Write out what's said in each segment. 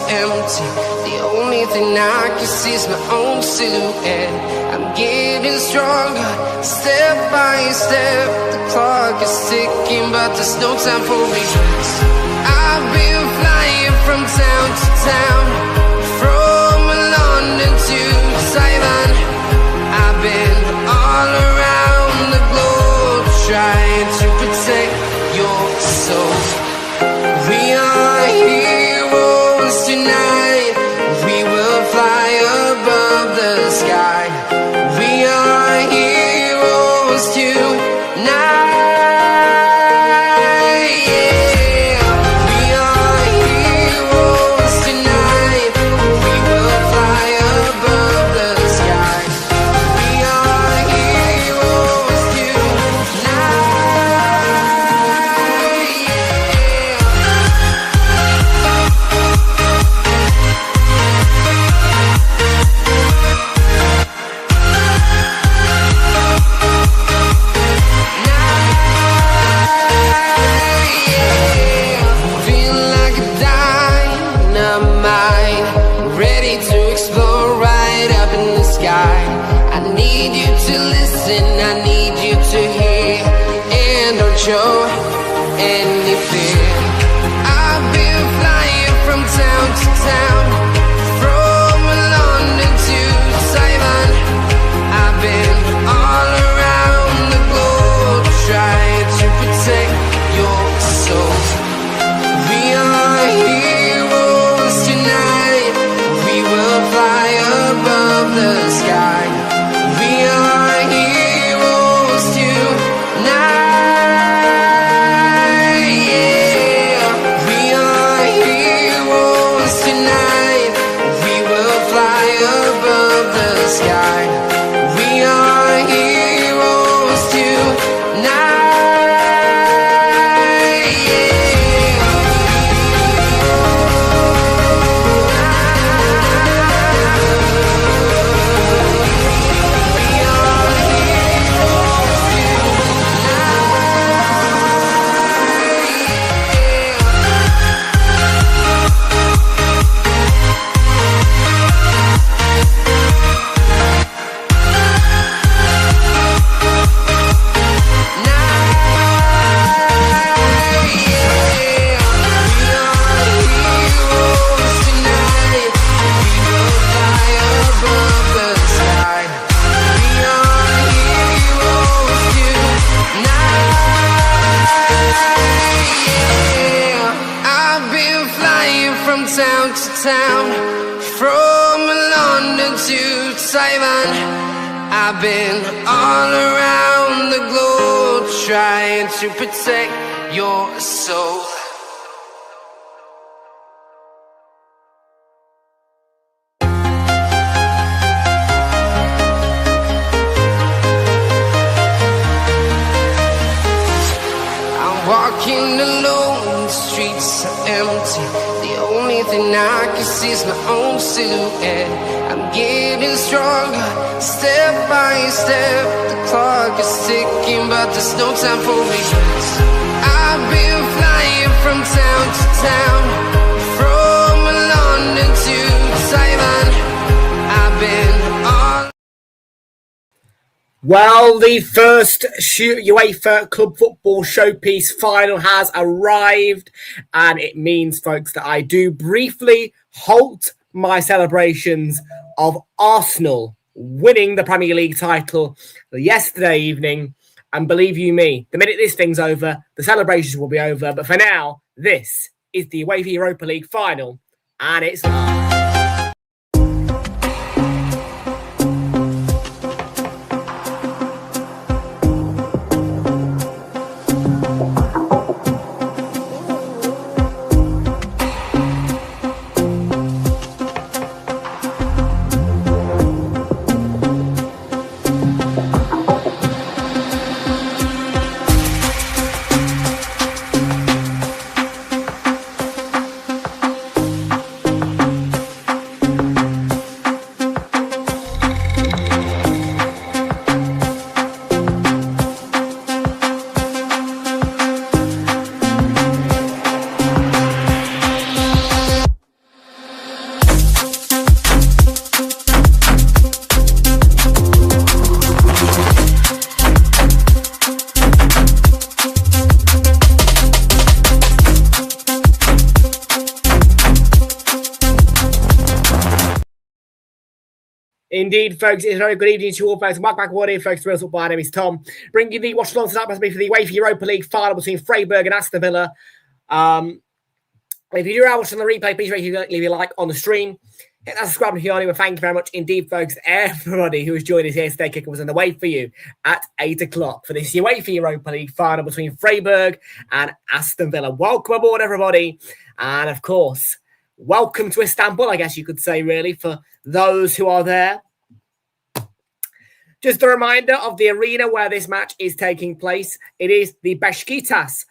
empty. The only thing I can see is my own silhouette. I'm getting stronger, step by step. The clock is ticking, but there's no time for regrets. I've been flying from town to town, from London to Taiwan. I've been all around the globe, trying to protect your soul. We are heroes tonight. We will fly above the sky. We are heroes tonight. Show any fear. I've been flying from town to town, from London to Taiwan. I've been all around the globe, trying to protect your soul. We are heroes tonight. We will fly above the sky. We are heroes tonight. Town to town, from London to Taiwan. I've been all around the globe, trying to protect your soul. I'm walking alone, the streets are empty. The only thing I can see is my own silhouette. I'm getting stronger, step by step. The clock is ticking, but there's no time for regrets. I've been flying from town to town, from London to Taiwan. I've been all... Well, the first UEFA Club Football Showpiece final has arrived, and it means, folks, that I do briefly halt my celebrations of Arsenal winning the Premier League title yesterday evening. And believe you me, the minute this thing's over, the celebrations will be over. But for now, this is the UEFA Europa League final, and it's live. Indeed, folks, it's a very good evening to you all, folks. Welcome back, what in, folks, Real Football. My name is Tom, bringing the watch along tonight, must be for the UEFA Europa League Final between Freiburg and Aston Villa. If you do watch on the replay, please leave a like on the stream. Hit that subscribe if you're new. Thank you very much indeed, folks. Everybody who has joined us here today, Kicker was on the way for you at 8 o'clock for this UEFA Europa League Final between Freiburg and Aston Villa. Welcome aboard, everybody. And, of course, welcome to Istanbul, I guess you could say, really, for those who are there. Just a reminder of the arena where this match is taking place. It is the Beşiktaş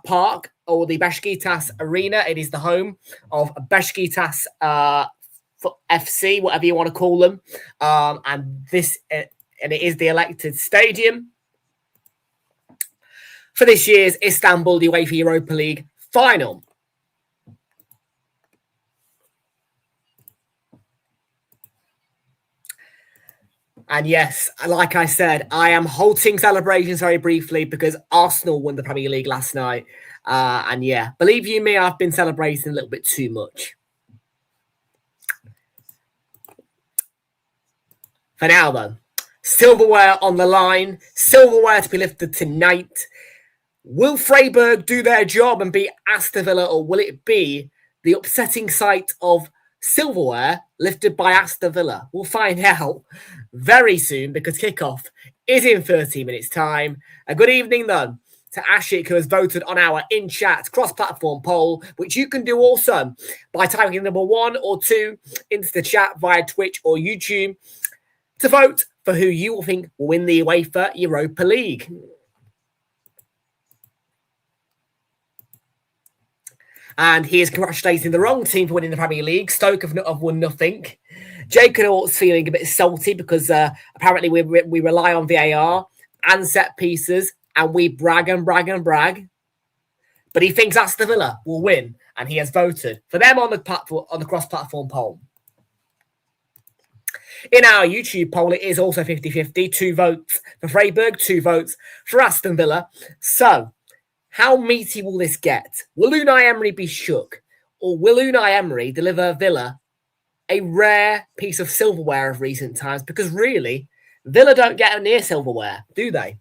Park, or the Beşiktaş Arena. It is the home of Beşiktaş FC, whatever you want to call them. And it is the elected stadium for this year's Istanbul UEFA Europa League Final. And yes, like I said, I am halting celebrations very briefly because Arsenal won the Premier League last night. And yeah, believe you me, I've been celebrating a little bit too much. For now, though, silverware on the line, silverware to be lifted tonight. Will Freiburg do their job and beat Aston Villa, or will it be the upsetting sight of silverware lifted by Aston Villa? We'll find out very soon because kickoff is in 30 minutes' time. A good evening, though, to Ashik, who has voted on our in-chat cross-platform poll, which you can do also by typing number 1 or 2 into the chat via Twitch or YouTube to vote for who you will think will win the UEFA Europa League. And he is congratulating the wrong team for winning the Premier League. Stoke have won nothing. Jake Ort's feeling a bit salty because apparently we rely on VAR and set pieces, and we brag and brag and brag. But he thinks Aston Villa will win, and he has voted for them on the platform, on the cross-platform poll. In our YouTube poll, it is also 50-50. 2 votes for Freiburg, 2 votes for Aston Villa. So, how meaty will this get? Will Unai Emery be shook? Or will Unai Emery deliver Villa a rare piece of silverware of recent times? Because really, Villa don't get near silverware, do they?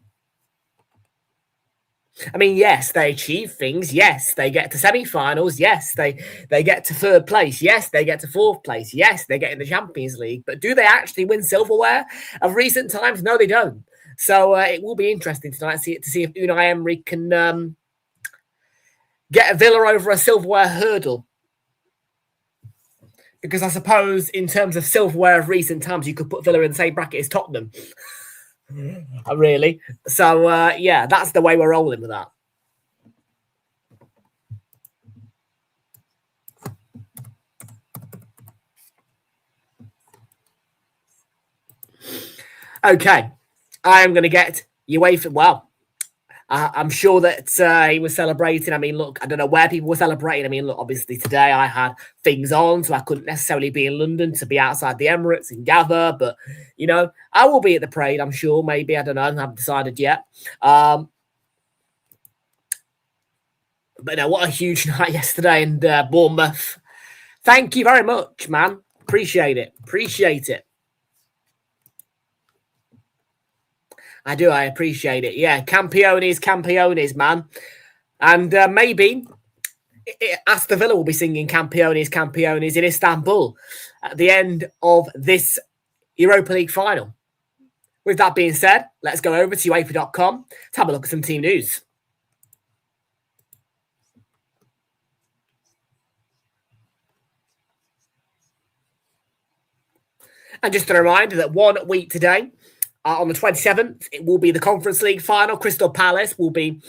I mean, yes, they achieve things. Yes, they get to semi-finals. Yes, they get to 3rd place. Yes, they get to 4th place. Yes, they get in the Champions League. But do they actually win silverware of recent times? No, they don't. So it will be interesting tonight to see if Unai Emery can get Villa over a silverware hurdle. Because I suppose in terms of silverware of recent times, you could put Villa in the same bracket as Tottenham. Really? So, yeah, that's the way we're rolling with that. Okay. I am going to get UEFA. Well, I'm sure that he was celebrating. I mean, look, I don't know where people were celebrating. I mean, look, obviously today I had things on, so I couldn't necessarily be in London to be outside the Emirates and gather. But, you know, I will be at the parade, I'm sure. Maybe, I don't know. I haven't decided yet. But no, what a huge night yesterday in Bournemouth. Thank you very much, man. Appreciate it. Appreciate it. I do. I appreciate it. Yeah, Campiones, man. And maybe Aston Villa will be singing Campiones in Istanbul at the end of this Europa League final. With that being said, let's go over to UEFA.com to have a look at some team news. And just a reminder that 1 week today, on the 27th, it will be the Conference League final. Crystal Palace will be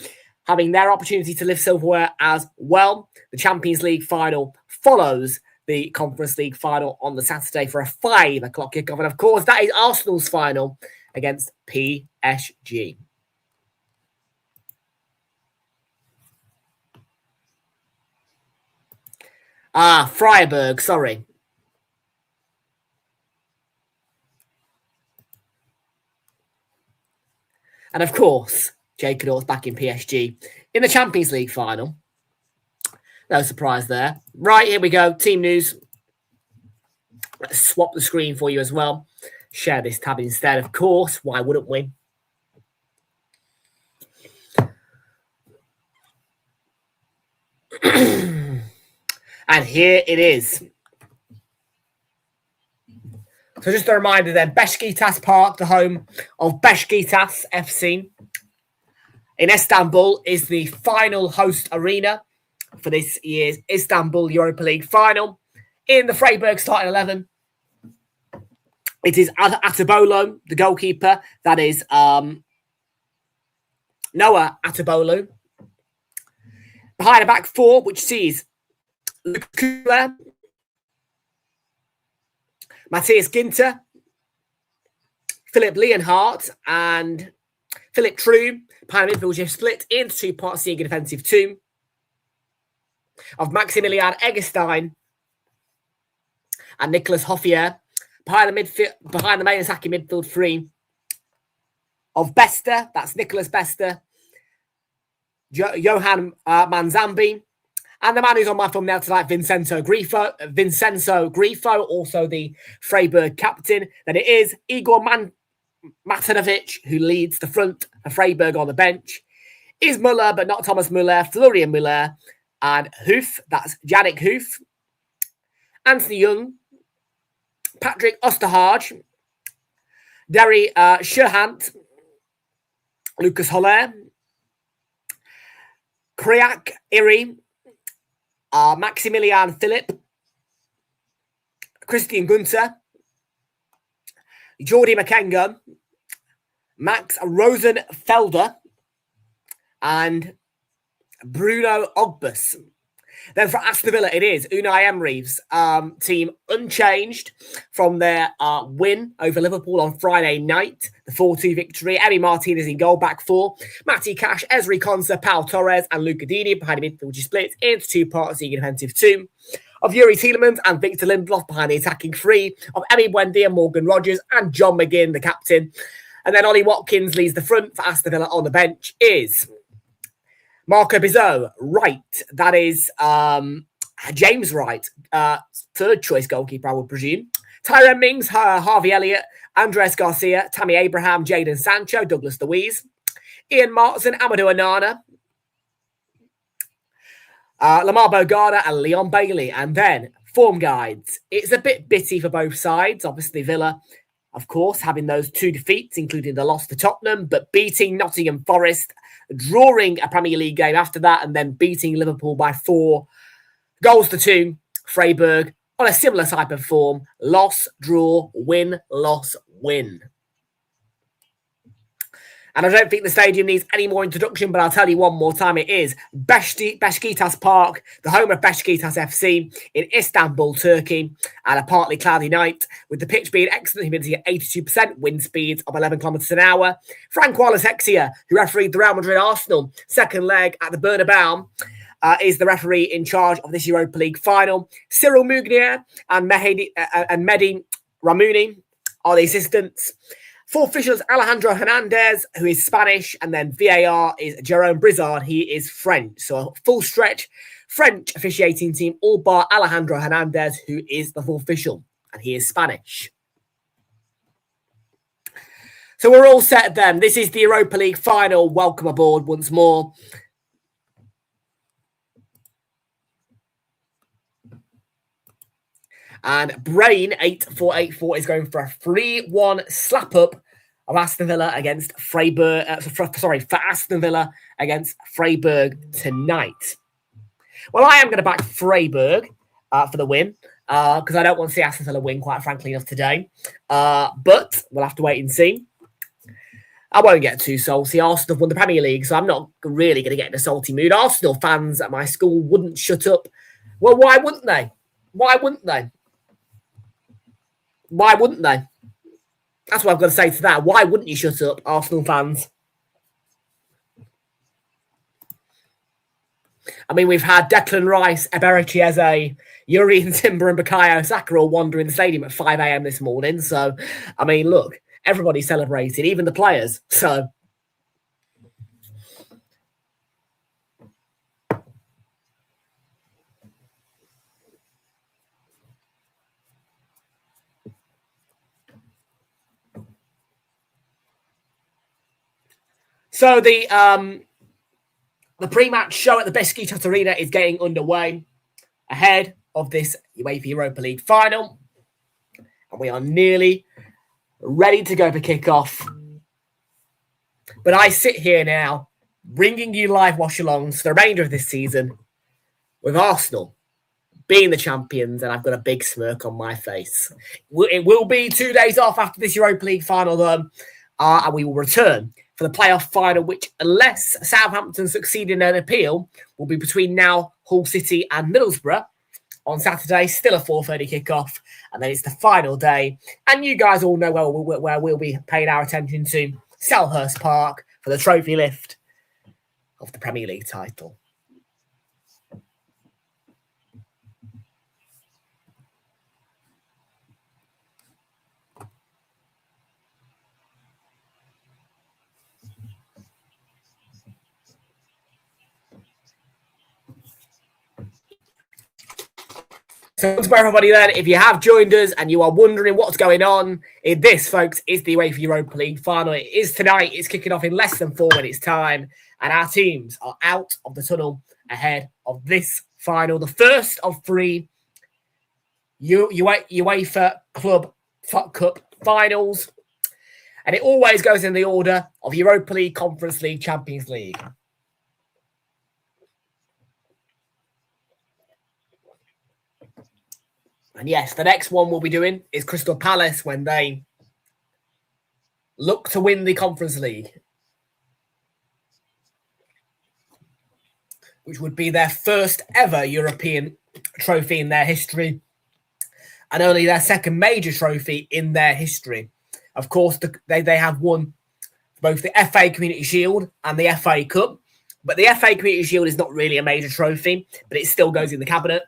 having their opportunity to lift silverware as well. The Champions League final follows the Conference League final on the Saturday for a 5 o'clock kickoff. And of course, that is Arsenal's final against PSG. Freiburg, sorry. And of course, Jake Ort's back in PSG in the Champions League final. No surprise there. Right, here we go. Team news. Let's swap the screen for you as well. share this tab instead. Of course, why wouldn't we? And here it is. So just a reminder then, Beşiktaş Park, the home of Beşiktaş FC in Istanbul, is the final host arena for this year's Istanbul Europa League Final. In the Freiburg starting 11, it is Atabolo, the goalkeeper. That is Noah Atabolo. Behind the back four, which sees Luke Matthias Ginter, Philip Leonhardt, and Philip True. Behind the midfield, you've split into two parts, seeing a defensive two of Maximilian Eggestein and Nicholas Hoffier. Behind the main attacking midfield three of Bester, that's Nicholas Bester, Johan Manzambi, and the man who's on my thumbnail tonight, Vincenzo Grifo, also the Freiburg captain. Then it is Igor Matanovic, who leads the front of Freiburg on the bench. Is Muller, but not Thomas Muller, Florian Muller, and Hoof, that's Yannick Hoof, Anthony Young, Patrick Osterhage, Derry Sherhant, Lucas Holler, Kriak Iri, Maximilian Philip, Christian Gunther, Jordi Makenga, Max Rosenfelder, and Bruno Ogbus. Then for Aston Villa, it is Unai Emery's team unchanged from their win over Liverpool on Friday night, the 4-2 victory. Emi Martinez in goal, back four. Matty Cash, Ezri Konsa, Pau Torres, and Luca Dini behind the midfield, which is split into two parts, seeing a defensive two. Of Yuri Tielemans and Victor Lindelof behind the attacking three. Of Emi Buendia, Morgan Rogers, and John McGinn, the captain. And then Ollie Watkins leads the front for Aston Villa. On the bench is Marco Bizot, right. That is James Wright, third choice goalkeeper, I would presume. Tyrone Mings, Harvey Elliott, Andres Garcia, Tammy Abraham, Jadon Sancho, Douglas Luiz, Ian Martin, Amadou Onana, Lamar Bogada, and Leon Bailey. And then form guides. It's a bit bitty for both sides. Obviously, Villa, of course, having those two defeats, including the loss to Tottenham, but beating Nottingham Forest, drawing a Premier League game after that, and then beating Liverpool by 4-2. Freiburg on a similar type of form. Loss, draw, win, loss, win. And I don't think the stadium needs any more introduction, but I'll tell you one more time. It is Beşiktaş Park, the home of Beşiktaş FC in Istanbul, Turkey, and a partly cloudy night, with the pitch being excellent humidity at 82%, wind speeds of 11 kilometres an hour. Frank Wallace-Hexia, who refereed the Real Madrid-Arsenal second leg at the Bernabeu, is the referee in charge of this Europa League final. Cyril Mugnier and Mehdi Ramouni are the assistants. For officials, Alejandro Hernandez, who is Spanish, and then VAR is Jerome Brizard. He is French. So a full stretch French officiating team, all bar Alejandro Hernandez, who is the full official, and he is Spanish. So we're all set then. This is the Europa League final. Welcome aboard once more. And Brain 8484 is going for a 3-1 slap up of Aston Villa against Freiburg. For Aston Villa against Freiburg tonight. Well, I am going to back Freiburg for the win because I don't want to see Aston Villa win, quite frankly, enough today. But we'll have to wait and see. I won't get too salty. Arsenal have won the Premier League, so I'm not really going to get in a salty mood. Arsenal fans at my school wouldn't shut up. Well, why wouldn't they? Why wouldn't they? Why wouldn't they? That's what I've got to say to that. Why wouldn't you shut up, Arsenal fans? I mean, we've had Declan Rice, Eberechi Eze, Yuri Timber and Bukayo Saka all wandering the stadium at 5 a.m. this morning. So, I mean, look, everybody celebrated, even the players. So, So the pre-match show at the Besiktas Arena is getting underway ahead of this UEFA Europa League Final. And we are nearly ready to go for kickoff. But I sit here now, bringing you live watch-alongs for the remainder of this season with Arsenal being the champions, and I've got a big smirk on my face. It will be 2 days off after this Europa League Final, though, and we will return for the playoff final, which, unless Southampton succeed in an appeal, will be between now Hull City and Middlesbrough on Saturday. Still a 4:30 kickoff, and then it's the final day. And you guys all know where we'll be paying our attention to: Selhurst Park for the trophy lift of the Premier League title. So to everybody then, if you have joined us and you are wondering what's going on, this, folks, is the UEFA Europa League Final. It is tonight. It's kicking off in less than 4 minutes' time, and our teams are out of the tunnel ahead of this final, the first of 3 UEFA Club Cup finals. And it always goes in the order of Europa League, Conference League, Champions League. And yes, the next one we'll be doing is Crystal Palace when they look to win the Conference League, which would be their first ever European trophy in their history, and only their second major trophy in their history. Of course, they have won both the FA Community Shield and the FA Cup, but the FA Community Shield is not really a major trophy, but it still goes in the cabinet.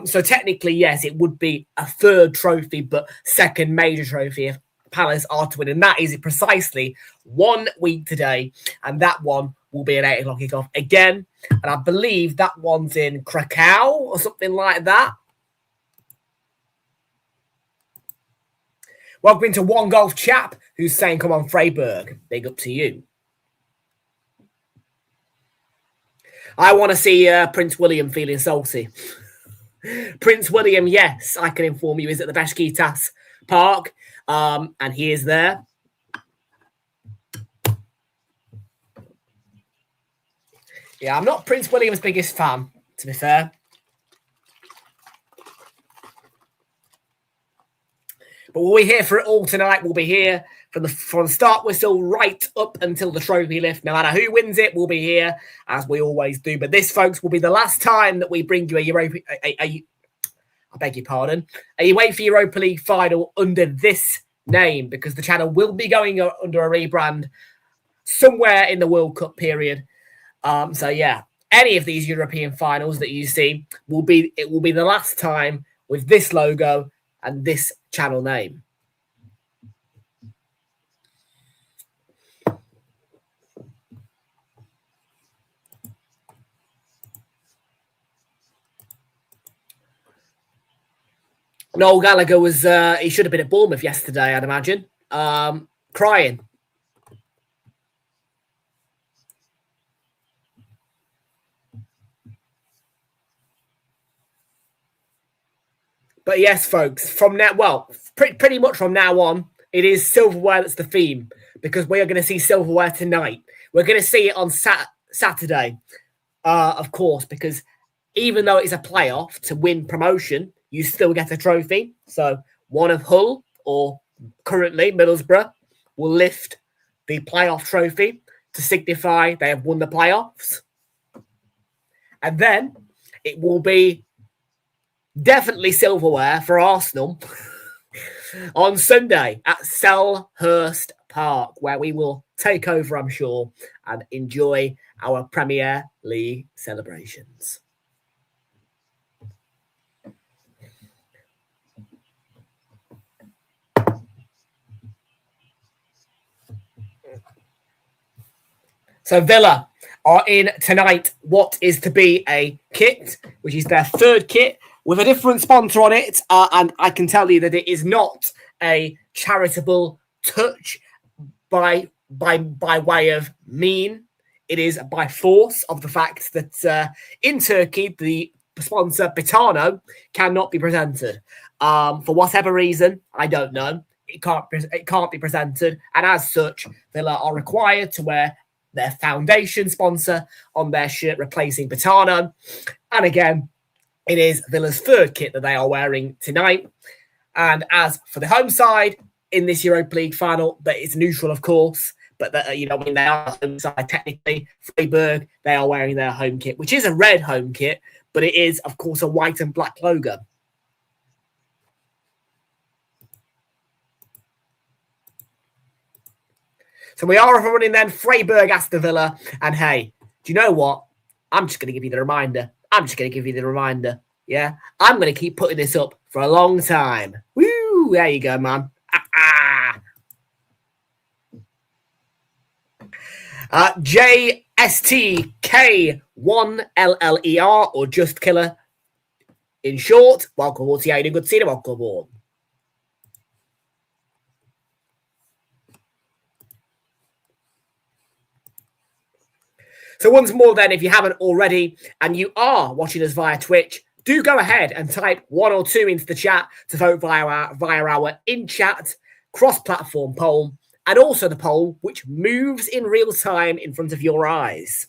So technically, yes, it would be a third trophy, but second major trophy if Palace are to win. And that is precisely 1 week today. And that one will be an 8 o'clock kickoff again. And I believe that one's in Krakow or something like that. Welcome to One Golf Chap, who's saying, come on, Freiburg. Big up to you. I want to see Prince William feeling salty. Prince William, yes, I can inform you, is at the Besiktas Park, and he is there. Yeah, I'm not Prince William's biggest fan, to be fair. But we'll be here for it all tonight. We'll be here from the start whistle right up until the trophy lift. No matter who wins it, we'll be here, as we always do. But this, folks, will be the last time that we bring you I beg your pardon, a UEFA Europa League final under this name, because the channel will be going under a rebrand somewhere in the World Cup period. So yeah, any of these European finals that you see will be the last time with this logo and this channel name. Noel Gallagher was, he should have been at Bournemouth yesterday, I'd imagine, crying. But yes, folks, from now, well, pretty much from now on, it is silverware that's the theme, because we are going to see silverware tonight. We're going to see it on Saturday, of course, because even though it's a playoff to win promotion, you still get a trophy. So one of Hull, or currently Middlesbrough, will lift the playoff trophy to signify they have won the playoffs. And then it will be definitely silverware for Arsenal on Sunday at Selhurst Park, where we will take over, I'm sure, and enjoy our Premier League celebrations. So Villa are in tonight what is to be a kit, which is their third kit, with a different sponsor on it. And I can tell you that it is not a charitable touch by by way of mean. It is by force of the fact that in Turkey, the sponsor Bitano cannot be presented. For whatever reason, I don't know. It can't be presented, and as such, Villa are required to wear their foundation sponsor on their shirt, replacing Bitano. And again, it is Villa's third kit that they are wearing tonight. And as for the home side in this Europa League final, that it's neutral, of course. But they are home side technically. Freiburg, they are wearing their home kit, which is a red home kit, but it is, of course, a white and black logo. So we are running then Freiburg, Aston Villa. And hey, do you know what? I'm just going to give you the reminder. Yeah, I'm going to keep putting this up for a long time. Woo! There you go, man. JSTK1LLER, or Just Killer in short. Welcome aboard to you. Good to see you. Welcome aboard. So once more then, if you haven't already and you are watching us via Twitch, do go ahead and type 1 or 2 into the chat to vote via our in-chat cross-platform poll, and also the poll which moves in real time in front of your eyes.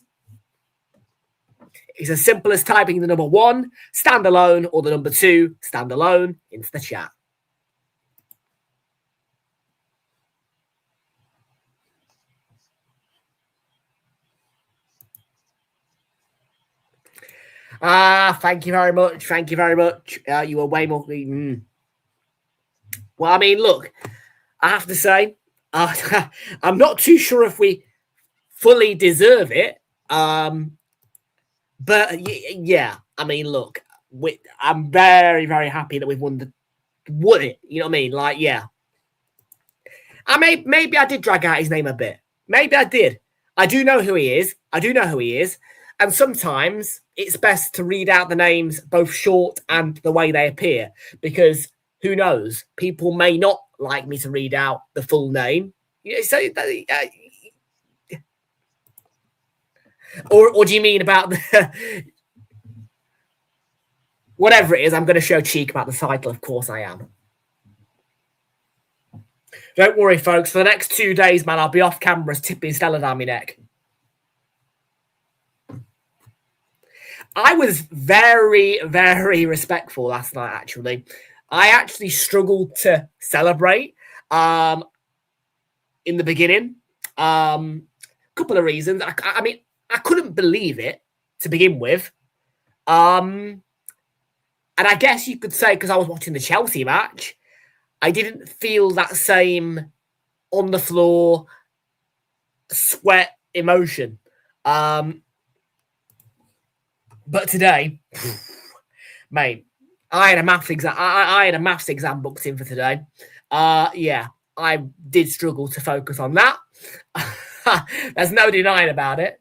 It's as simple as typing the number 1, standalone, or the number 2, standalone, into the chat. Thank you very much. Thank you very much. You were way more... Well, I mean, look, I have to say, I'm not too sure if we fully deserve it. But yeah, I mean, look, I'm very, very happy that we've won it. You know what I mean? Like, yeah. Maybe I did drag out his name a bit. Maybe I did. I do know who he is. And sometimes it's best to read out the names both short and the way they appear, because who knows? People may not like me to read out the full name. So, or do you mean about the... Whatever it is, I'm going to show cheek about the title. Of course I am. Don't worry, folks. For the next 2 days, man, I'll be off cameras tipping Stella down my neck. I was very, very respectful last night, actually. I actually struggled to celebrate in the beginning. Couple of reasons. I mean, I couldn't believe it to begin with. And I guess you could say, because I was watching the Chelsea match, I didn't feel that same on the floor sweat emotion. But today, mate, I had a maths exam. I had a maths exam booked in for today. Yeah, I did struggle to focus on that. There's no denying about it.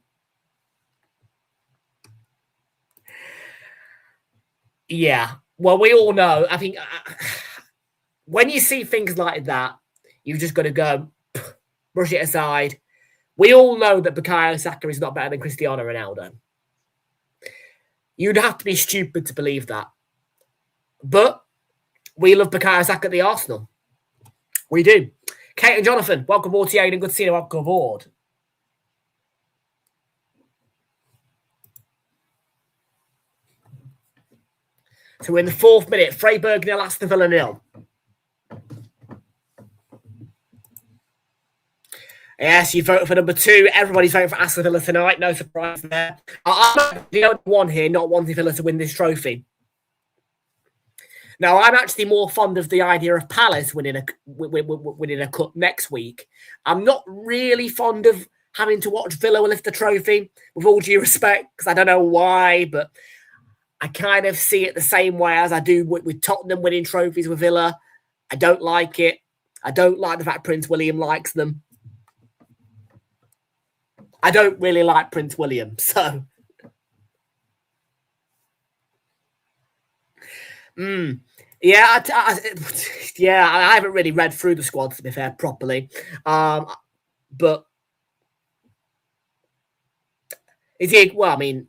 Yeah, well, we all know. I think when you see things like that, you've just got to go brush it aside. We all know that Bukayo Saka is not better than Cristiano Ronaldo. You'd have to be stupid to believe that. But we love Bukayo Saka at the Arsenal. We do. Kate and Jonathan, welcome aboard to you, and good to see you. Welcome aboard. So we're in the 4th minute. Freiburg 0, Aston Villa 0. Yes, you voted for number 2. Everybody's voting for Aston Villa tonight. No surprise there. I'm the only one here not wanting Villa to win this trophy. Now, I'm actually more fond of the idea of Palace winning a cup next week. I'm not really fond of having to watch Villa lift the trophy, with all due respect, because I don't know why, but I kind of see it the same way as I do with Tottenham winning trophies with Villa. I don't like it. I don't like the fact Prince William likes them. I don't really like Prince William, so... Yeah, I haven't really read through the squad, to be fair, properly. But is he? Well, I mean,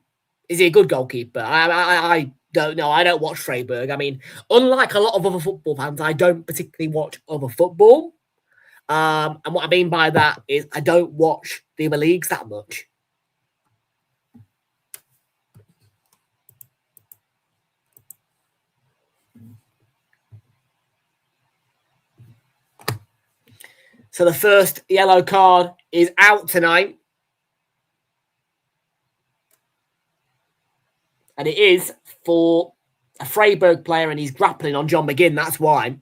is he a good goalkeeper? I don't know. I don't watch Freiburg. I mean, unlike a lot of other football fans, I don't particularly watch other football. And what I mean by that is I don't watch the other leagues that much. So the first yellow card is out tonight. And it is for a Freiburg player, and he's grappling on John McGinn. That's why.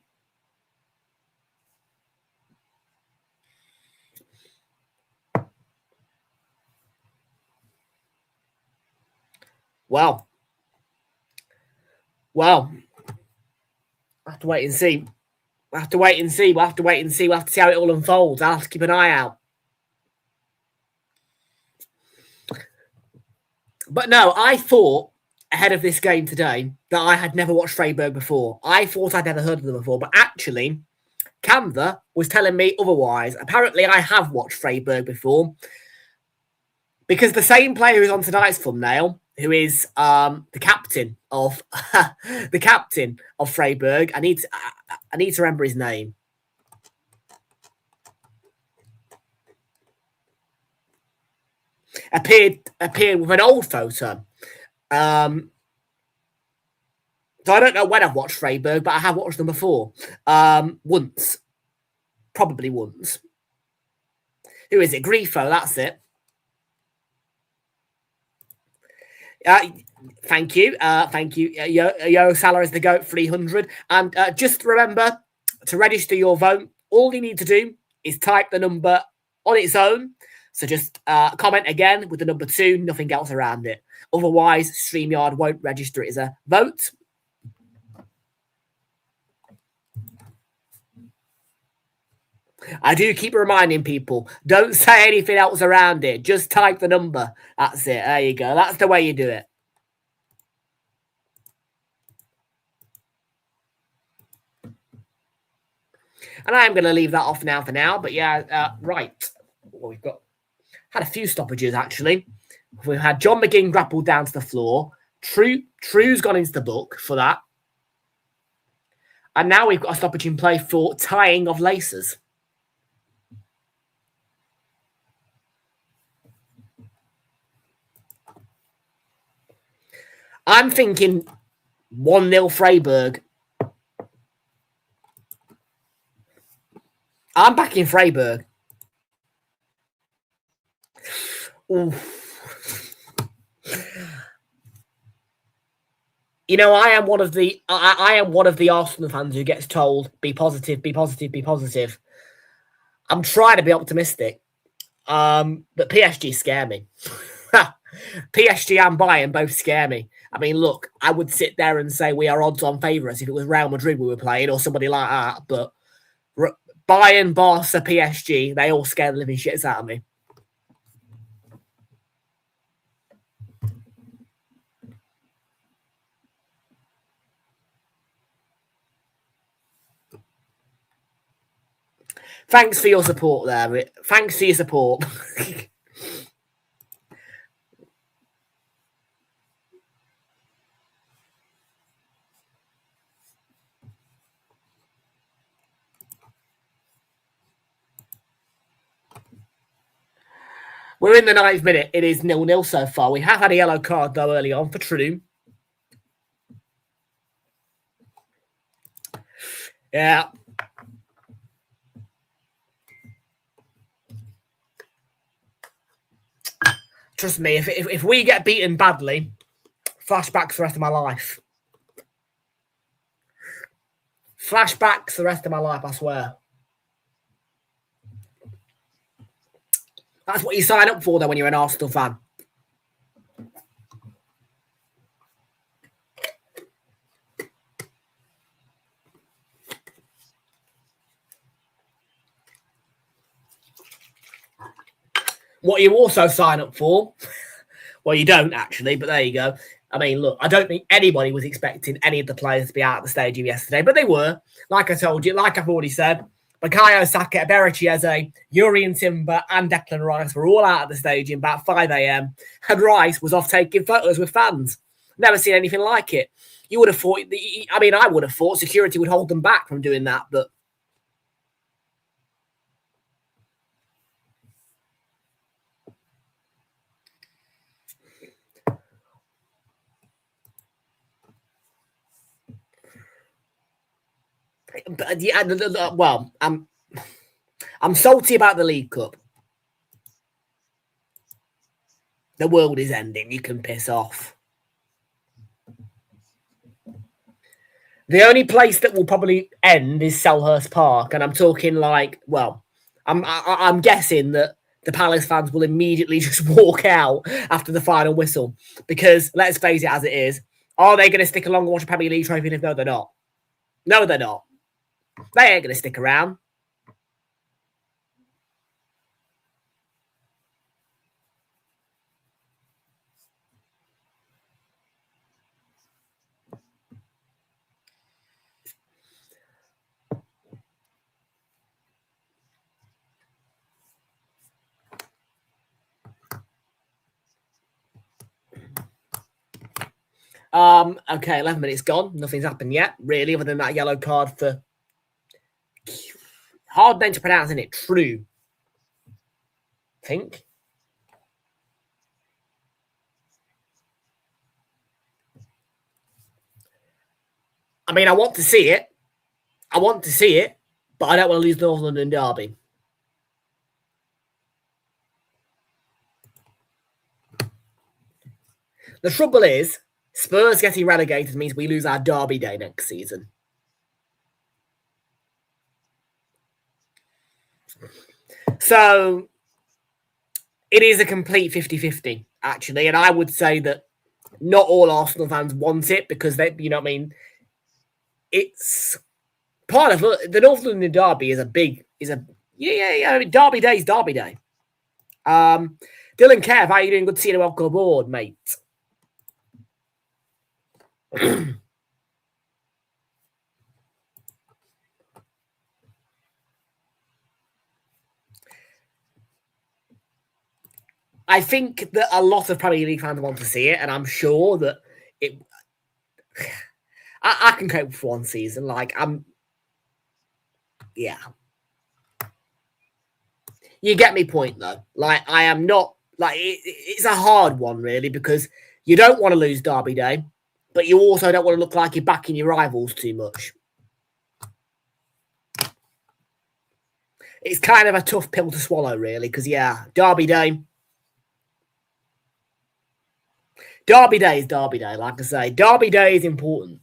Well, we'll have to wait and see. We'll have to wait and see. We'll have to see how it all unfolds. I'll have to keep an eye out. But no, I thought ahead of this game today that I had never watched Freiburg before. I thought I'd never heard of them before. But actually, Canva was telling me otherwise. Apparently, I have watched Freiburg before. Because the same player who's on tonight's thumbnail, who is the captain of Freiburg. I need to remember his name. Appeared with an old photo. So I don't know when I've watched Freiburg, but I have watched them before. Once. Probably once. Who is it? Grifo, that's it. Thank you. Yo Salah is the GOAT 300. And just remember to register your vote. All you need to do is type the number on its own. So just comment again with the number 2, nothing else around it. Otherwise, StreamYard won't register it as a vote. I do keep reminding people, don't say anything else around it. Just type the number. That's it. There you go. That's the way you do it. And I am going to leave that off now for now. But yeah, right. Well, we've had a few stoppages, actually. We've had John McGinn grappled down to the floor. True's gone into the book for that. And now we've got a stoppage in play for tying of laces. I'm thinking 1-0 Freiburg. I'm backing Freiburg. You know, I am one of the Arsenal fans who gets told, be positive, be positive, be positive. I'm trying to be optimistic. But PSG scare me. PSG and Bayern both scare me. I mean, look, I would sit there and say we are odds-on favourites if it was Real Madrid we were playing or somebody like that. But Bayern, Barca, PSG, they all scare the living shits out of me. Thanks for your support there. Thanks for your support. We're in the 9th minute. It is 0-0 so far. We have had a yellow card, though, early on for True. Yeah. Trust me, if we get beaten badly, flashbacks the rest of my life. Flashbacks the rest of my life, I swear. That's what you sign up for, though, when you're an Arsenal fan. What you also sign up for, well, you don't actually, but there you go. I mean, look, I don't think anybody was expecting any of the players to be out at the stadium yesterday, but they were. Like I told you, like I've already said, Bukayo Saka, Eberici Eze, Urian Timber, and Declan Rice were all out at the stadium about 5 a.m. and Rice was off taking photos with fans. Never seen anything like it. You would have thought, I would have thought security would hold them back from doing that, but yeah, well, I'm salty about the League Cup. The world is ending. You can piss off. The only place that will probably end is Selhurst Park, and I'm talking like, well, I'm guessing that the Palace fans will immediately just walk out after the final whistle because, let's face it as it is, are they going to stick along and watch a Premier League trophy? No, they're not. No, they're not. They ain't going to stick around. Okay, 11 minutes gone. Nothing's happened yet, really, other than that yellow card for hard name to pronounce, isn't it? True. I think. I mean, I want to see it. But I don't want to lose North London Derby. The trouble is, Spurs getting relegated means we lose our Derby day next season. So it is a complete 50-50, actually. And I would say that not all Arsenal fans want it because they, you know what I mean? It's part of the North London Derby is a I mean, Derby Day is Derby Day. Dylan Kev, how are you doing? Good to see you. Welcome aboard, mate. I think that a lot of Premier League fans want to see it, and I'm sure that it. I can cope with one season. Yeah. You get me point though. Like I am not like it's a hard one really because you don't want to lose Derby Day, but you also don't want to look like you're backing your rivals too much. It's kind of a tough pill to swallow, really, because Derby Day. Derby Day is Derby Day, like I say. Derby Day is important.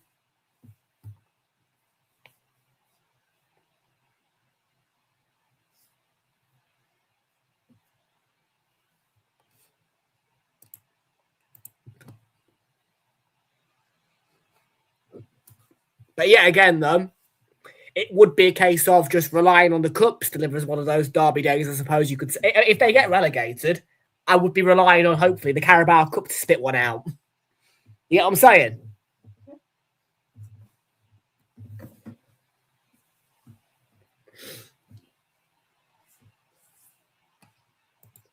But yet again, though, it would be a case of just relying on the Cups to deliver as one of those Derby days, I suppose you could say. If they get relegated, I would be relying on, hopefully, the Carabao Cup to spit one out. You know what I'm saying?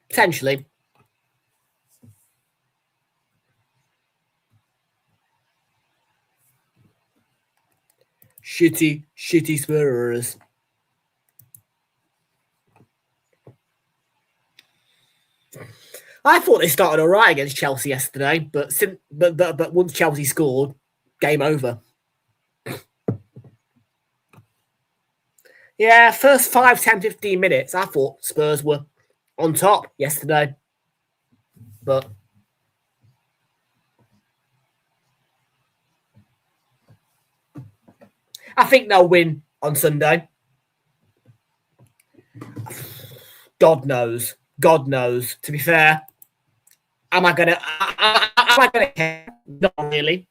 Potentially. Shitty Spurs. I thought they started all right against Chelsea yesterday, but once Chelsea scored, game over. Yeah, first 5, 10, 15 minutes, I thought Spurs were on top yesterday. But I think they'll win on Sunday. God knows. To be fair, am I gonna care? Not really.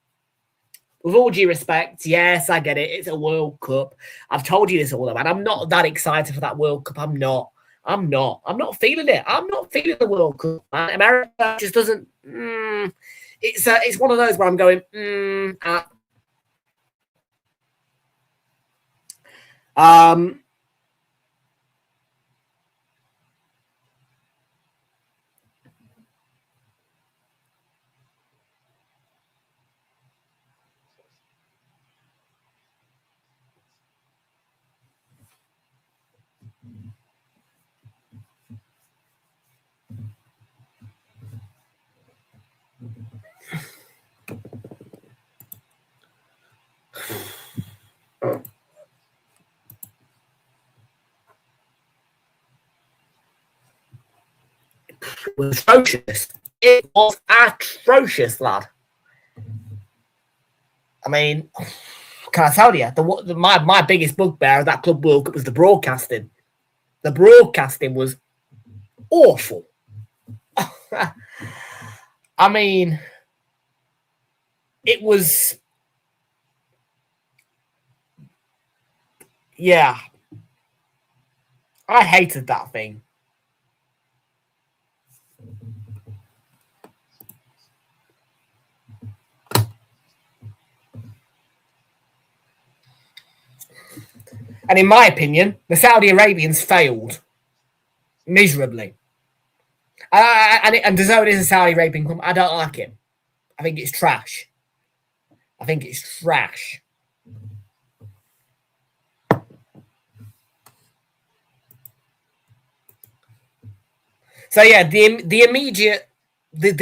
With all due respect, yes, I get it. It's a World Cup. I've told you this all about. I'm not that excited for that World Cup. I'm not feeling it. I'm not feeling the World Cup. Man. America just doesn't. It's one of those where I'm going. It was atrocious. It was atrocious, lad. I mean, can I tell you, my biggest bugbear of that Club World Cup was the broadcasting. The broadcasting was awful. I mean, it was, yeah. I hated that thing. And in my opinion, the Saudi Arabians failed miserably. And DAZN is a Saudi Arabian company. I don't like it. I think it's trash. I think it's trash. So yeah, the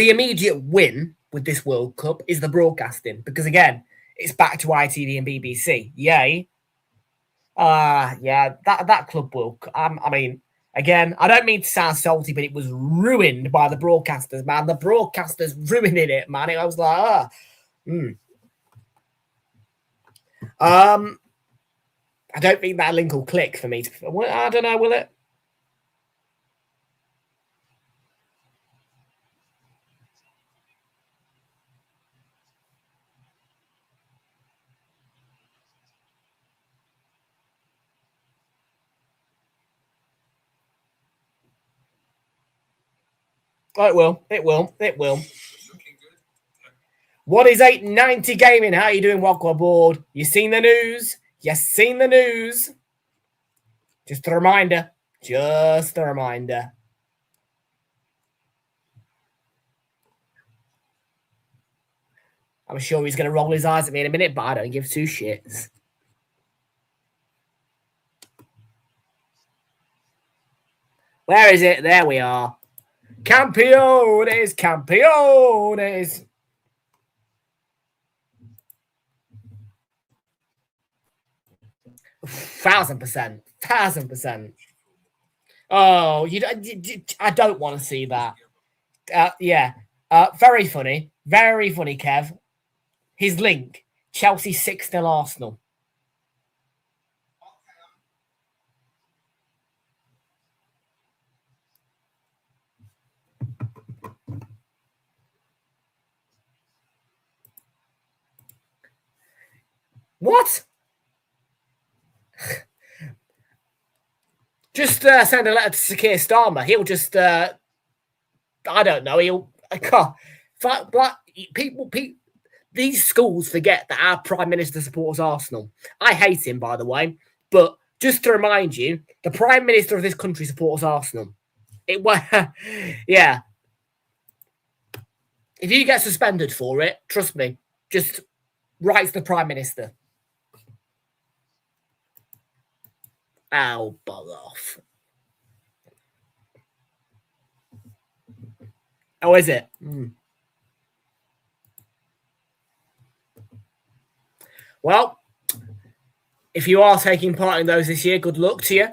immediate win with this World Cup is the broadcasting, because again, it's back to ITV and BBC. Yay. Yeah, that Club World Cup. I mean, again, I don't mean to sound salty, but it was ruined by the broadcasters, man. The broadcasters ruining it, man. I was like, I don't think that link will click for me. I don't know, will it? Oh, it will. It will. It will. What is 890 Gaming? How are you doing? Welcome aboard. You seen the news? You seen the news? Just a reminder. Just a reminder. I'm sure he's going to roll his eyes at me in a minute, but I don't give two shits. Where is it? There we are. Campeones, campeones. 1,000%. 1,000%. Oh, I don't want to see that. Yeah. Very funny. Very funny, Kev. His link. Chelsea 6-0 Arsenal. What? Just send a letter to Sakir Starmer. He'll just, I don't know. He'll, people, these schools forget that our Prime Minister supports Arsenal. I hate him, by the way. But just to remind you, the Prime Minister of this country supports Arsenal. Yeah. If you get suspended for it, trust me, just write to the Prime Minister. Oh, bug off. Oh, is it? Well, if you are taking part in those this year, good luck to you.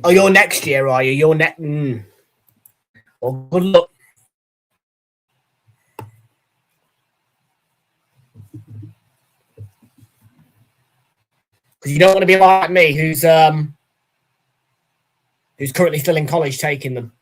Oh, you're next year, are you? You're next. Well, good luck. Because you don't want to be like me, who's currently still in college taking them.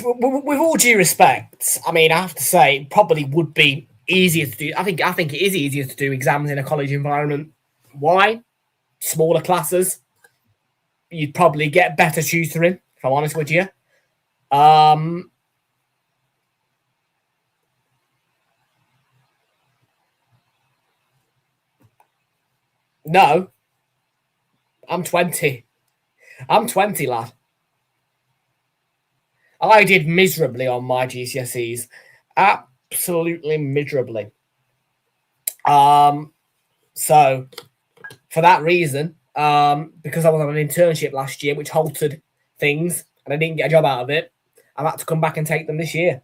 with all due respect, I mean, I have to say, it probably would be easier to do. I think it is easier to do exams in a college environment. Why? Smaller classes. You'd probably get better tutoring, if I'm honest with you. No, I'm 20. I'm 20, lad. I did miserably on my GCSEs. Absolutely miserably. So for that reason, because I was on an internship last year, which halted things, and I didn't get a job out of it, I've had to come back and take them this year.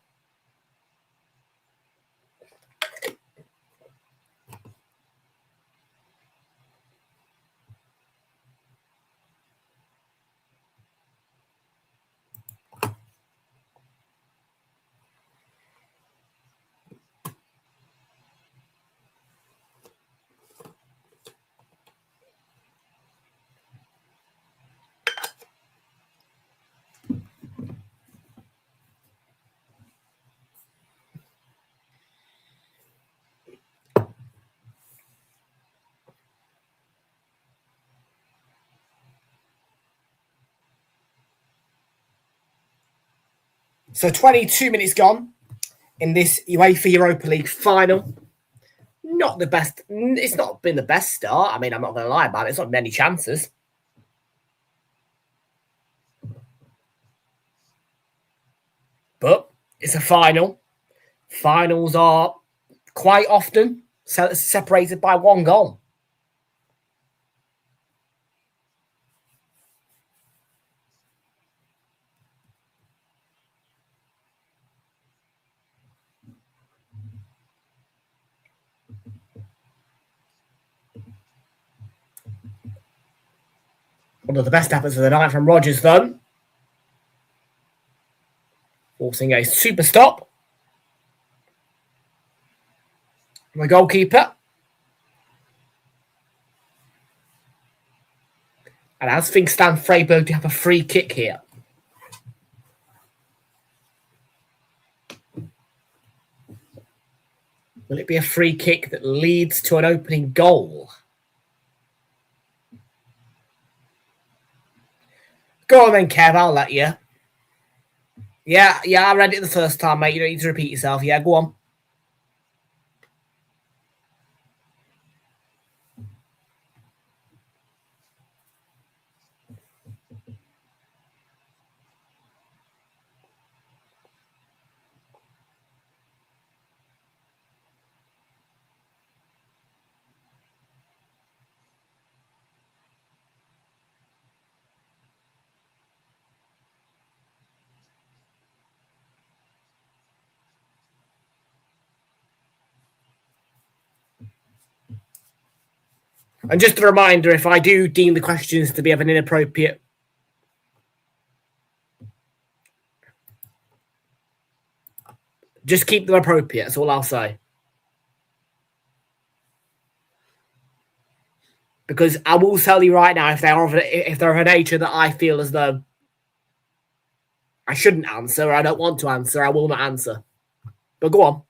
So 22 minutes gone in this UEFA Europa League final. Not the best. It's not been the best start. I mean, I'm not going to lie about it. It's not been any chances. But it's a final. Finals are quite often separated by one goal. One of the best efforts of the night from Rodgers, though. Forcing a super stop. The goalkeeper. And as things stand, Freiburg to have a free kick here. Will it be a free kick that leads to an opening goal? Go on then, Kev. I'll let you. Yeah, I read it the first time, mate. You don't need to repeat yourself. Yeah, go on. And just a reminder, if I do deem the questions to be of an inappropriate... Just keep them appropriate, that's all I'll say. Because I will tell you right now, if they're of a nature that I feel as though I shouldn't answer or I don't want to answer, I will not answer. But go on.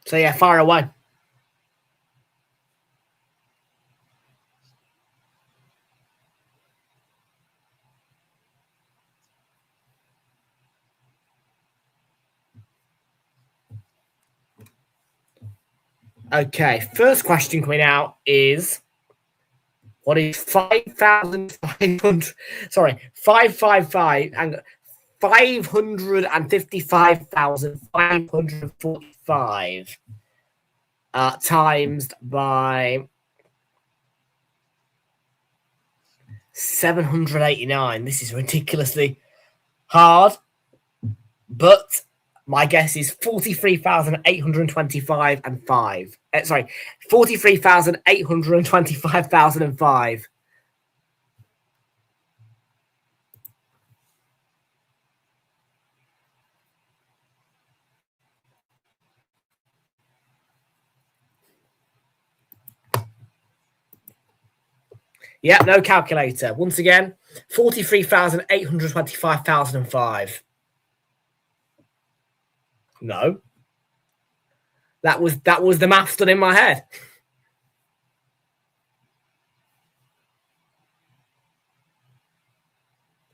So yeah, fire away. Okay, first question coming out is, What is 5,500? Sorry, 555 and 555,545 times by 789. This is ridiculously hard, but my guess is 43,825 and 5. Sorry, 43,825,005. Yeah, no calculator. Once again, 43,825,005. No. That was the maths done in my head.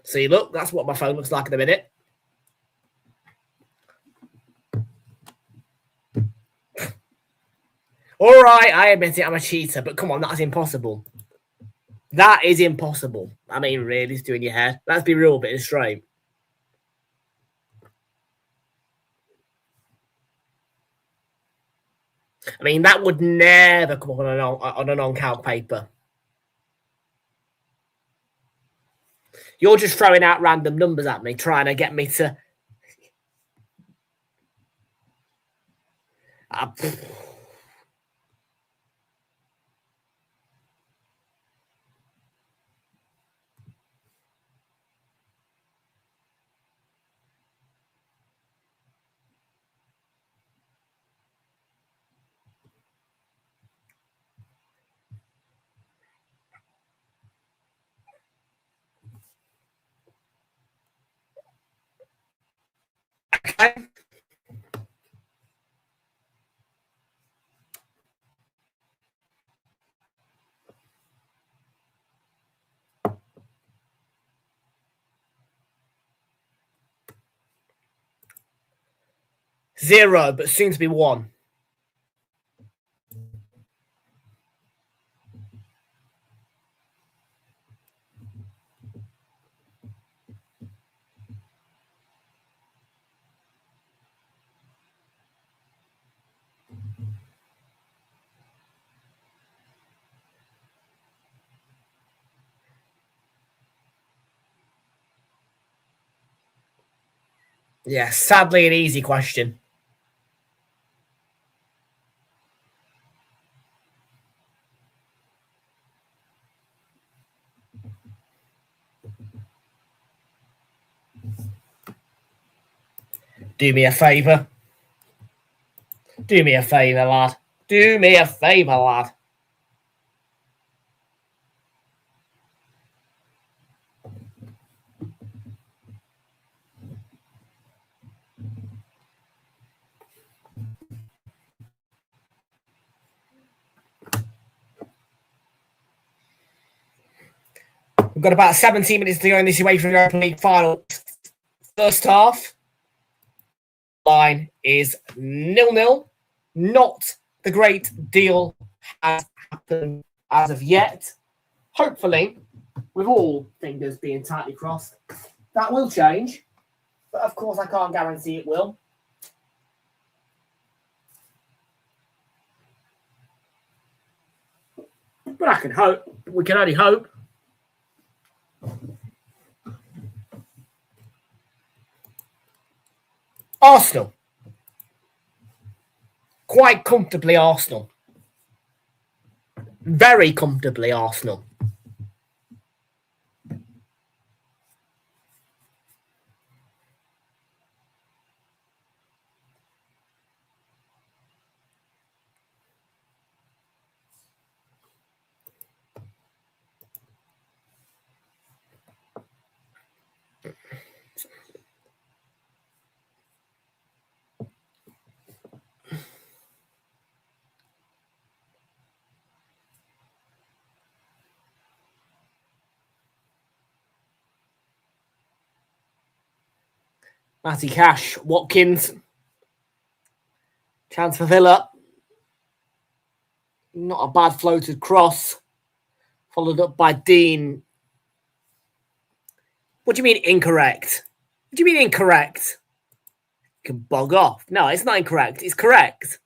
See, look, that's what my phone looks like in a minute. All right, I admit it, I'm a cheater, but come on, that's impossible. That is impossible. I mean, really, it's doing your head. Let's be real, bit straight. I mean, that would never come up on a non-calc paper. You're just throwing out random numbers at me, trying to get me to... Okay. Zero, but soon to be one. Yeah, sadly an easy question. Do me a favour. Do me a favour, lad. Do me a favour, lad. We've got about 17 minutes to go in this UEFA Europa League Final. First half. Line is 0-0. Not the great deal has happened as of yet. Hopefully, with all fingers being tightly crossed, that will change. But of course, I can't guarantee it will. But I can hope. We can only hope. Arsenal. Quite comfortably Arsenal. Very comfortably Arsenal. Matty Cash, Watkins. Chance for Villa. Not a bad floated cross Followed up by Dean. What do you mean incorrect? What do you mean incorrect? You can bog off. No, it's not incorrect. It's correct.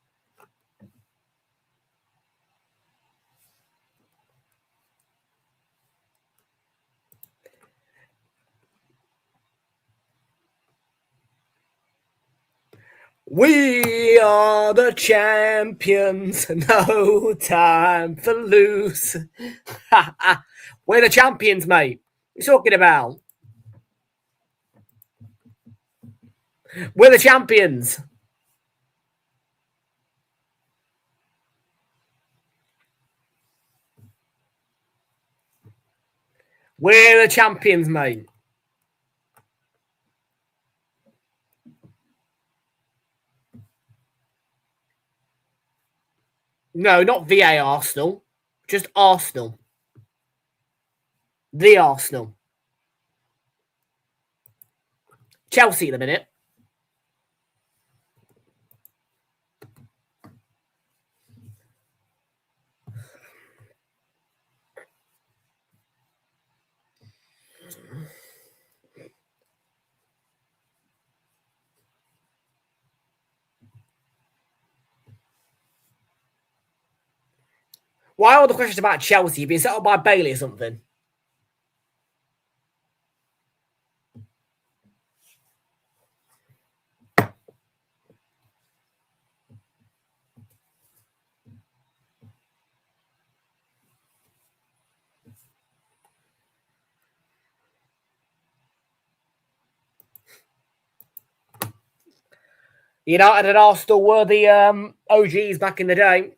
We are the champions. No time for lose. We're the champions, mate. What are you talking about? We're the champions. We're the champions, mate. No, not VA Arsenal. Just Arsenal. The Arsenal. Chelsea in a minute. Why are all the questions about Chelsea being set up by Bailey or something? United and Arsenal were the OGs back in the day.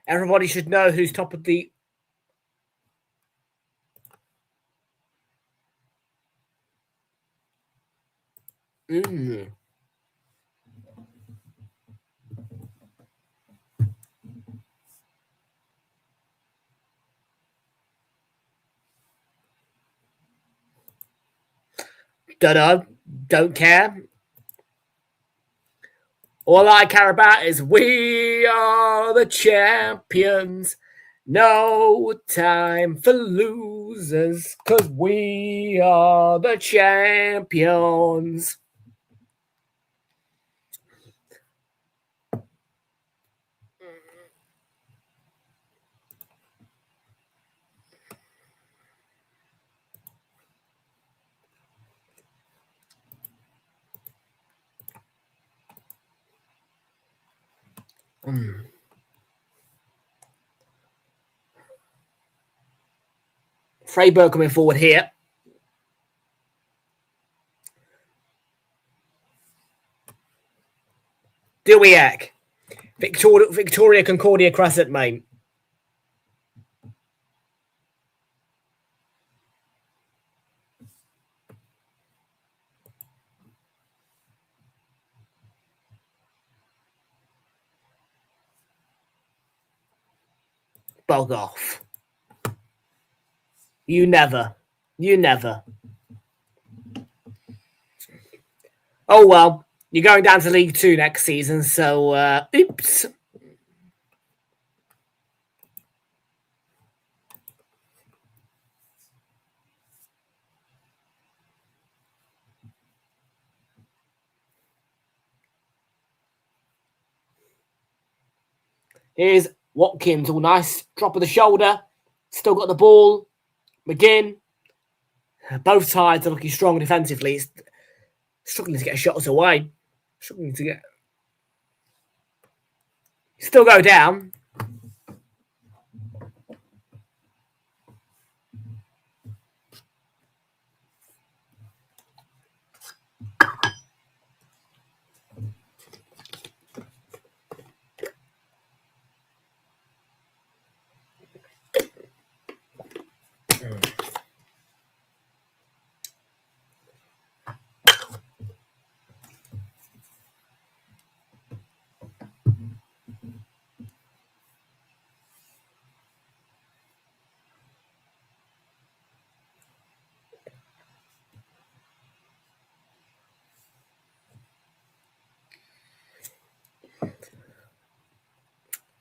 Everybody should know who's top of the... Don't know. Don't care. All I care about is we are the champions. No time for losers, because we are the champions. Freiburg coming forward here. Duiak. Victoria Concordia Crescent, mate. Bog off. You never. You never. Oh, well. You're going down to League 2 next season, so oops. Here's Watkins, all nice. Drop of the shoulder. Still got the ball. McGinn. Both sides are looking strong defensively. It's struggling to get shots away. Struggling to get... Still go down.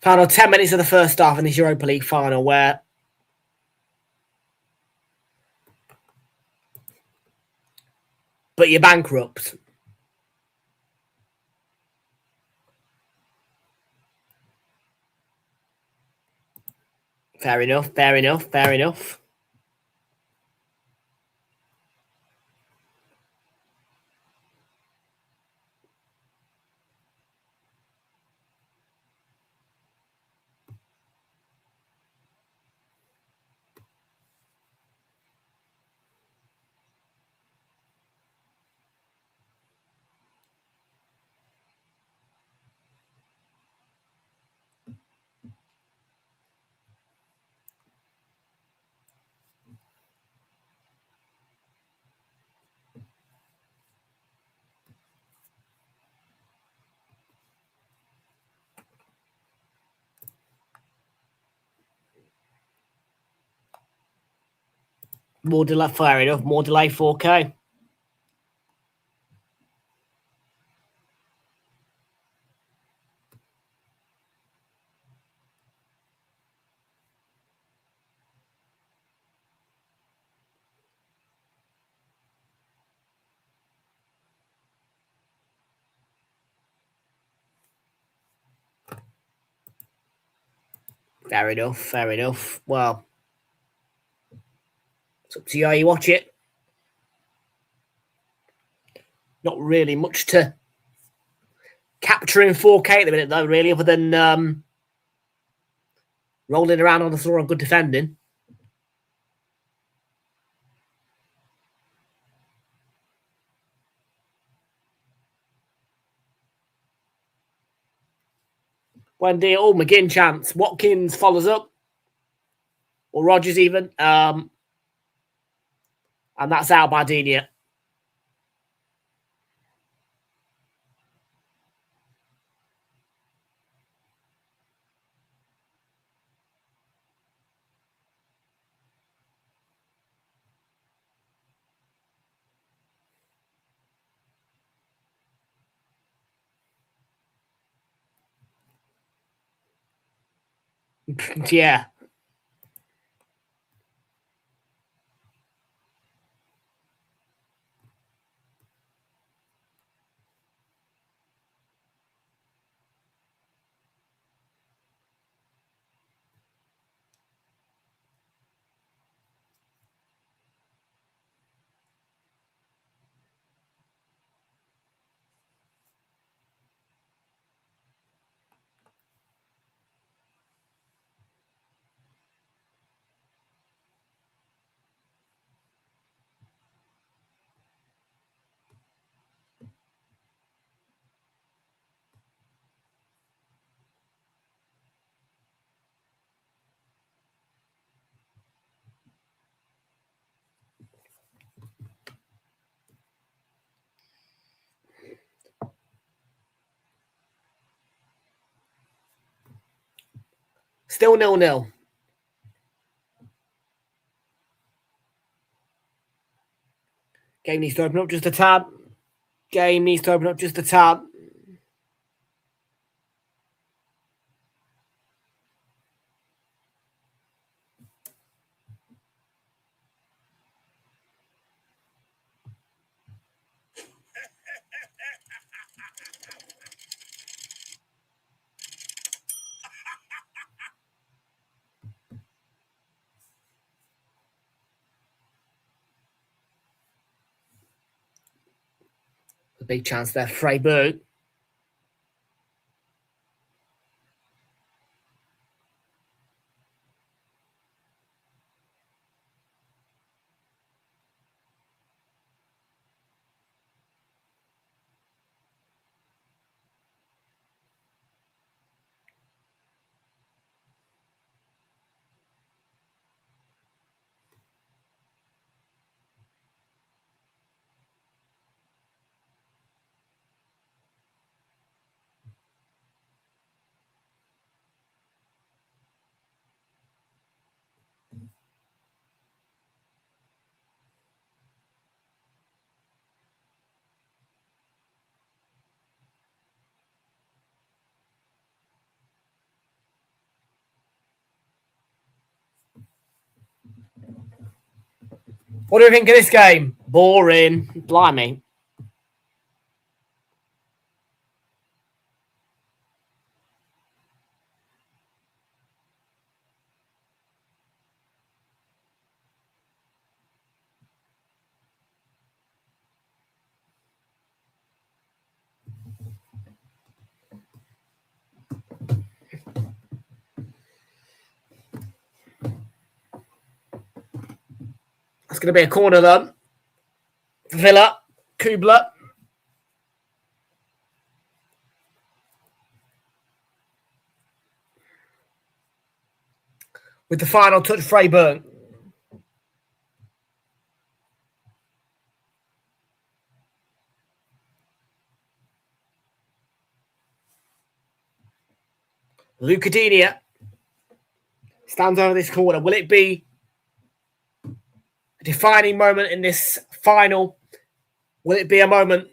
Final 10 minutes of the first half in this Europa League final where but you're bankrupt. Fair enough, fair enough, fair enough. More delay, fair enough. More delay, 4K. Fair enough, fair enough. Well, it's up to you how you watch it. Not really much to capture in 4K at the minute, though, really, other than rolling around on the floor and good defending. Wendy, McGinn chance. Watkins follows up. Or Rogers even. And that's out by Dina. Yeah. Still 0-0. Game needs to open up just a tad. Game needs to open up just a tad. A big chance there, Freiburg. What do you think of this game? Boring. Blimey. That's going to be a corner then. Villa. Kubler. With the final touch, Freiburg. Lucadinha stands over this corner. Will it be a defining moment in this final? Will it be a moment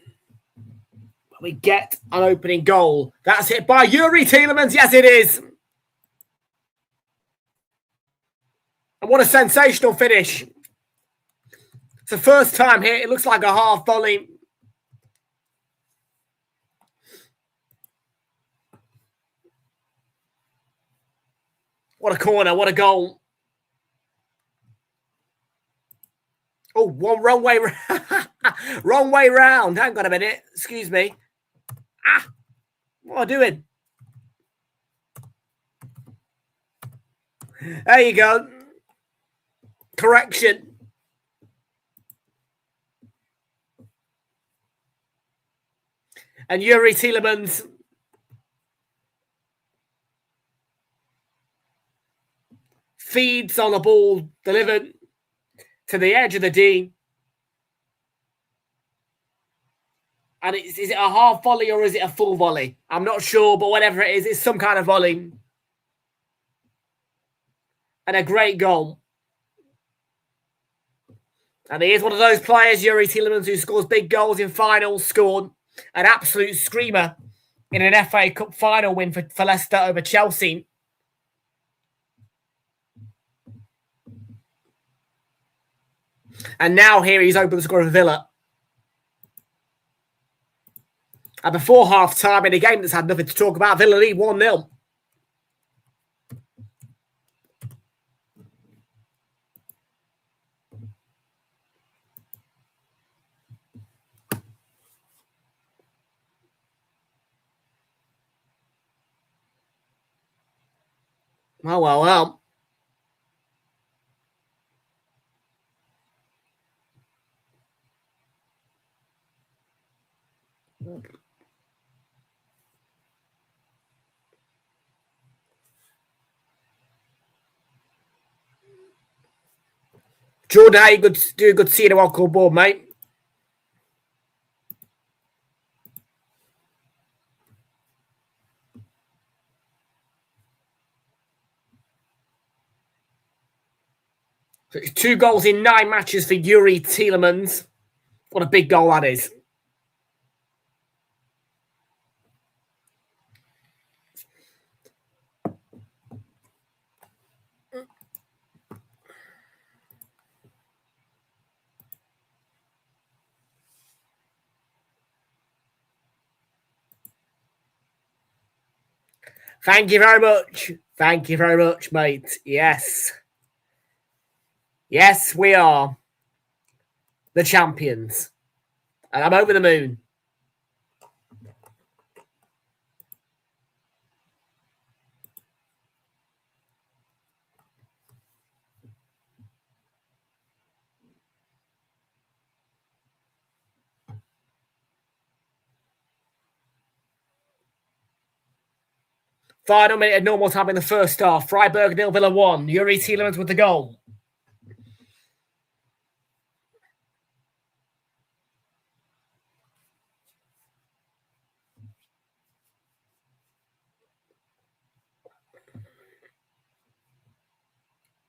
where we get an opening goal? That's hit by Yuri Tielemans. Yes, it is. And what a sensational finish. It's the first time here. It looks like a half volley. What a corner. What a goal. Oh, one wrong way. Wrong way round. Hang on a minute. Excuse me. What am I doing? There you go. Correction. And Yuri Tielemans feeds on the ball delivered to the edge of the D. And is it a half volley or is it a full volley? I'm not sure, but whatever it is, it's some kind of volley. And a great goal. And he is one of those players, Yuri Tielemans, who scores big goals in finals, scored an absolute screamer in an FA Cup final win for Leicester over Chelsea. And now here he's opened the score of Villa. And before half-time in a game that's had nothing to talk about, Villa lead 1-0. Well. Jordan, how you good to see you in a well-called board, mate. So it's 2 goals in 9 matches for Yuri Tielemans. What a big goal that is. Thank you very much. Thank you very much, mate. Yes. Yes, we are the champions. And I'm over the moon. Final minute of normal time in the first half. Freiburg 0, Villa 1. Yuri Tielemans with the goal.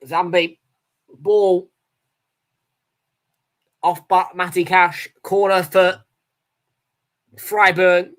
Zambi. Ball. Off by Matty Cash. Corner for Freiburg.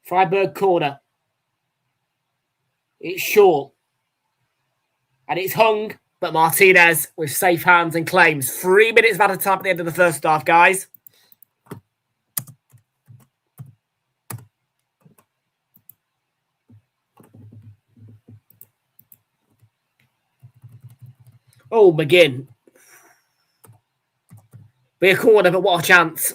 Freiburg corner. It's short. And it's hung, but Martinez with safe hands and claims. 3 minutes of added time at the end of the first half, guys. Oh, McGinn. Be a corner, but what a chance.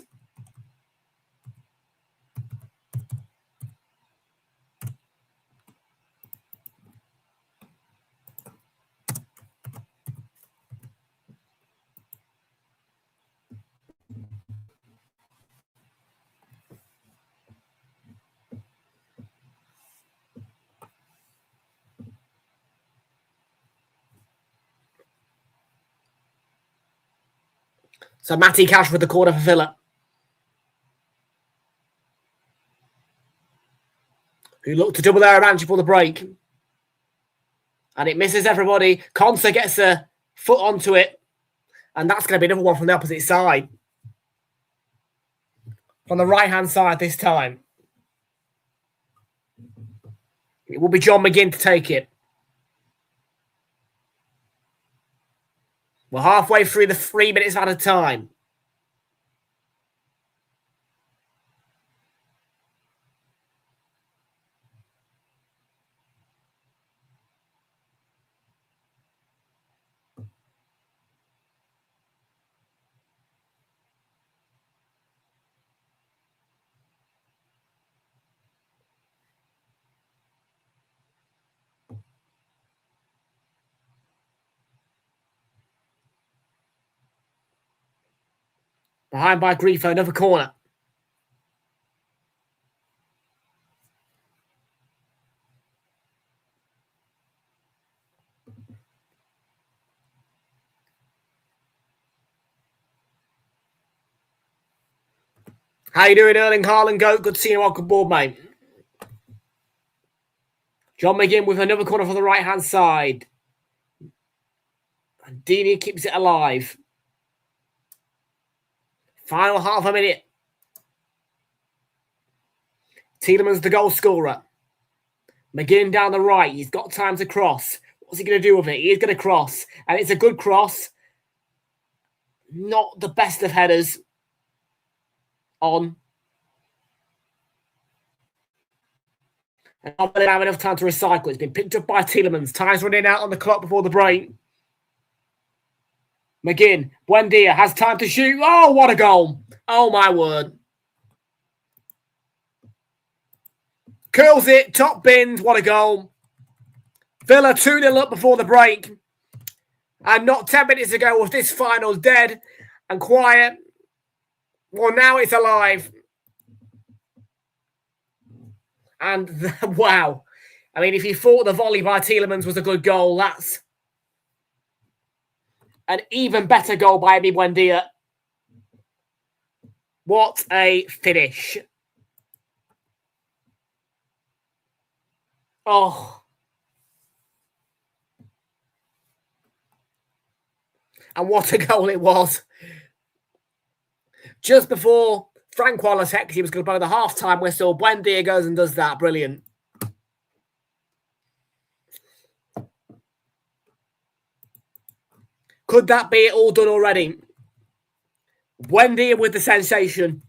So Matty Cash with the corner for Villa. Who looked to double their advantage for the break. And it misses everybody. Conser gets a foot onto it. And that's going to be another one from the opposite side. From the right-hand side this time. It will be John McGinn to take it. We're halfway through the 3 minutes at a time. Behind by Grifo, another corner. How you doing, Erling Haaland? Goat, good to see you. Welcome aboard, mate. John McGinn with another corner for the right-hand side. And Dini keeps it alive. Final half a minute. Tielemans the goal scorer. McGinn down the right. He's got time to cross. What's he going to do with it? He is going to cross. And it's a good cross. Not the best of headers. On. And not going to have enough time to recycle. It's been picked up by Tielemans. Time's running out on the clock before the break. McGinn. Buendia has time to shoot. Oh, what a goal. Oh, my word. Curls it. Top bins. What a goal. Villa 2-0 up before the break. And not 10 minutes ago was this final dead and quiet. Well, now it's alive. And wow. I mean, if you thought the volley by Tielemans was a good goal, that's an even better goal by Emi Buendia. What a finish. Oh. And what a goal it was. Just before Frank Wallace he was going to blow the half-time whistle, Buendia goes and does that. Brilliant. Could that be it all done already? Buendia with the sensation.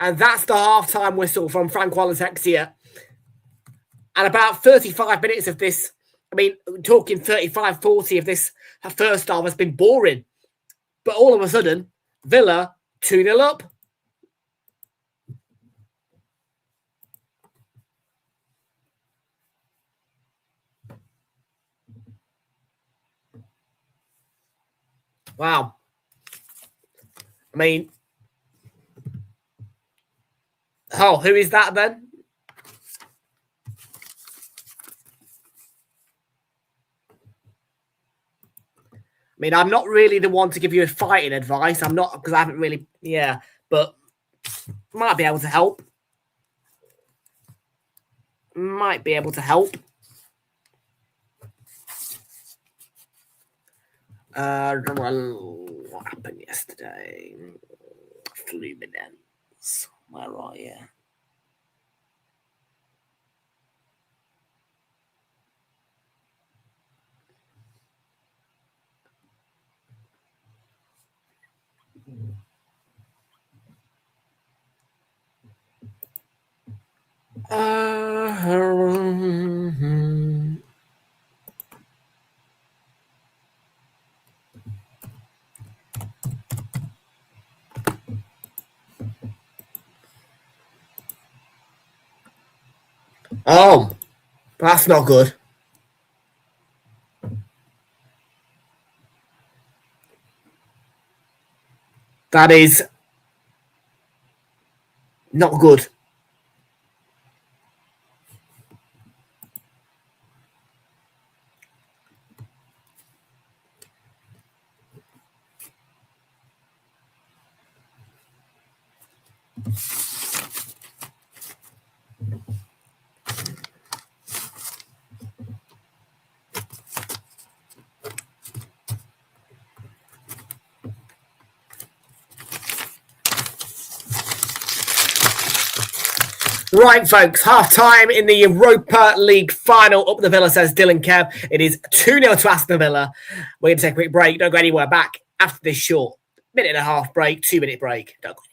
And that's the half-time whistle from Frank Wallace here. And about 35 minutes of this, I mean, talking 35, 40 of this first half has been boring. But all of a sudden, Villa 2-0 up. Wow. I mean, oh, who is that then? I mean, I'm not really the one to give you a fighting advice. I'm not, because I haven't really, but might be able to help. Might be able to help. Well, what happened yesterday? Fluminense. Somewhere right here. Oh, that's not good. That is not good. Right, folks, half-time in the Europa League Final. Up the Villa, says Dylan Kev. It is 2-0 to Aston Villa. We're going to take a quick break. Don't go anywhere. Back after this short minute and a half break, 2-minute break. Don't go anywhere.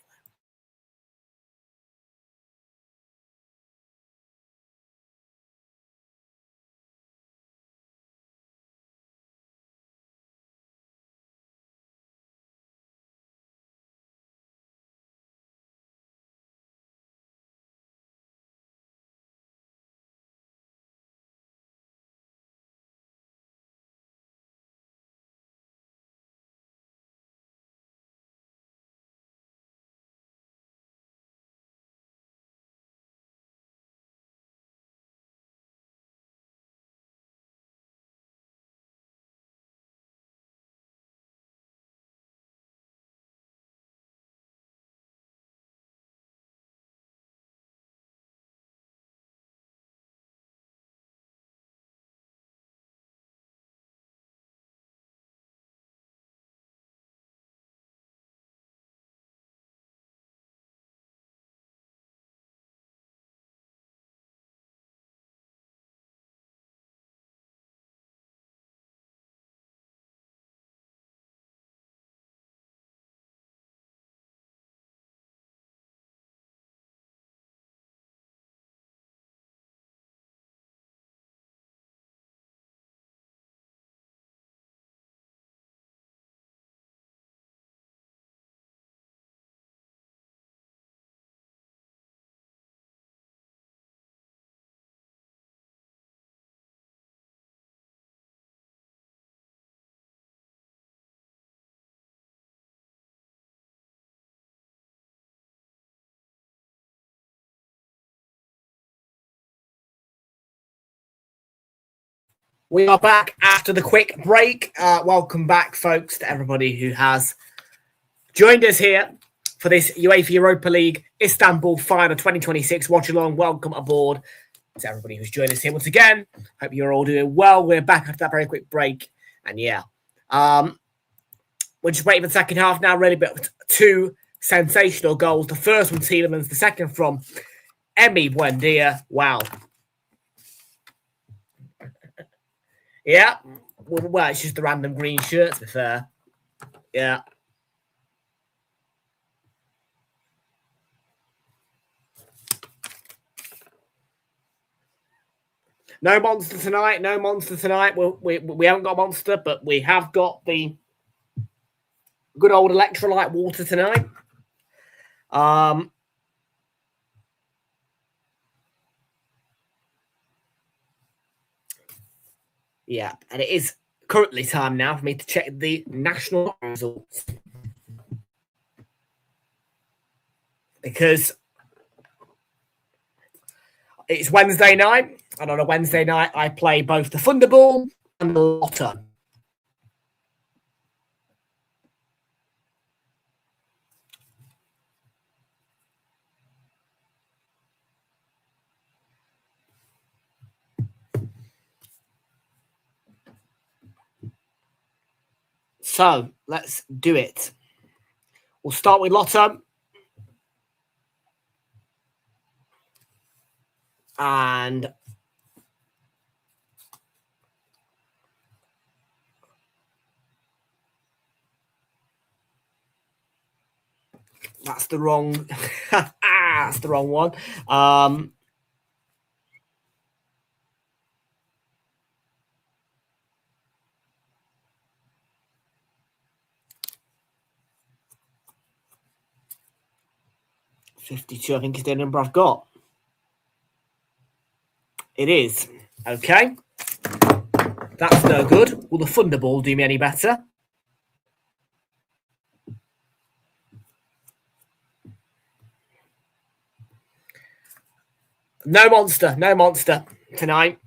We are back after the quick break. Welcome back, folks, to everybody who has joined us here for this UEFA Europa League Istanbul Final 2026 watch along. Welcome aboard to everybody who's joined us here once again. Hope you're all doing well. We're back after that very quick break. And yeah, we're just waiting for the second half now. Really, but two sensational goals. The first from Tielemans, the second from Emi Buendia. Wow. Yeah. Well, it's just the random green shirt, to be fair. Yeah. No monster tonight. No monster tonight. We haven't got a monster, but we have got the good old electrolyte water tonight. Yeah, and it is currently time now for me to check the national results. Because it's Wednesday night, and on a Wednesday night, I play both the Thunderball and the Lotto. So let's do it. We'll start with Lotto. And that's the wrong. That's the wrong one. 52, I think, is the number I've got. It is. Okay. That's no good. Will the Thunderball do me any better? No monster. No monster tonight.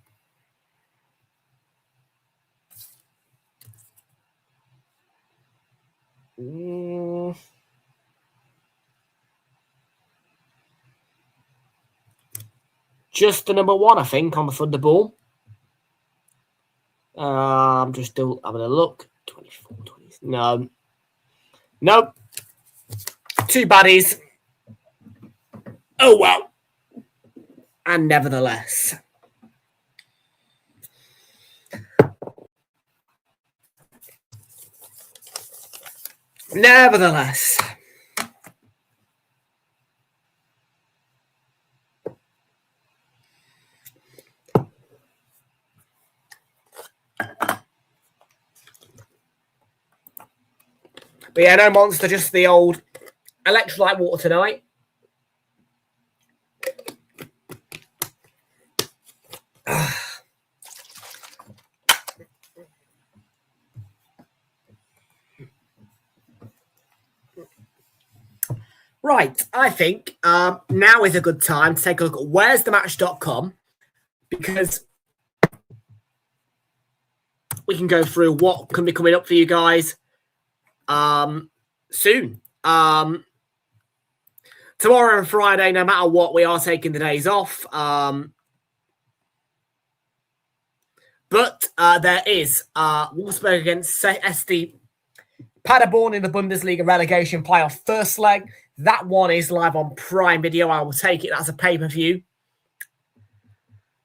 Just the number 1, I think, on the Thunderball. I'm just still having a look. 24, 20. No. Nope. 2 baddies. Oh, well. And nevertheless. Nevertheless. But yeah, no monster, just the old electrolyte water tonight. Right, I think now is a good time to take a look at where'sthematch.com, because we can go through what can be coming up for you guys soon. Tomorrow and Friday, no matter what, we are taking the days off. But there is Wolfsburg against SD Paderborn in the Bundesliga relegation playoff first leg. That one is live on Prime Video. I will take it. That's a pay-per-view.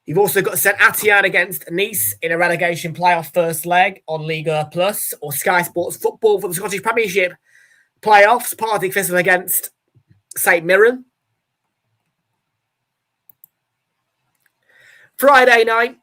You've also got St. Etienne against Nice in a relegation playoff first leg on Liga Plus or Sky Sports Football for the Scottish Premiership playoffs. Partick Thistle against St. Mirren. Friday night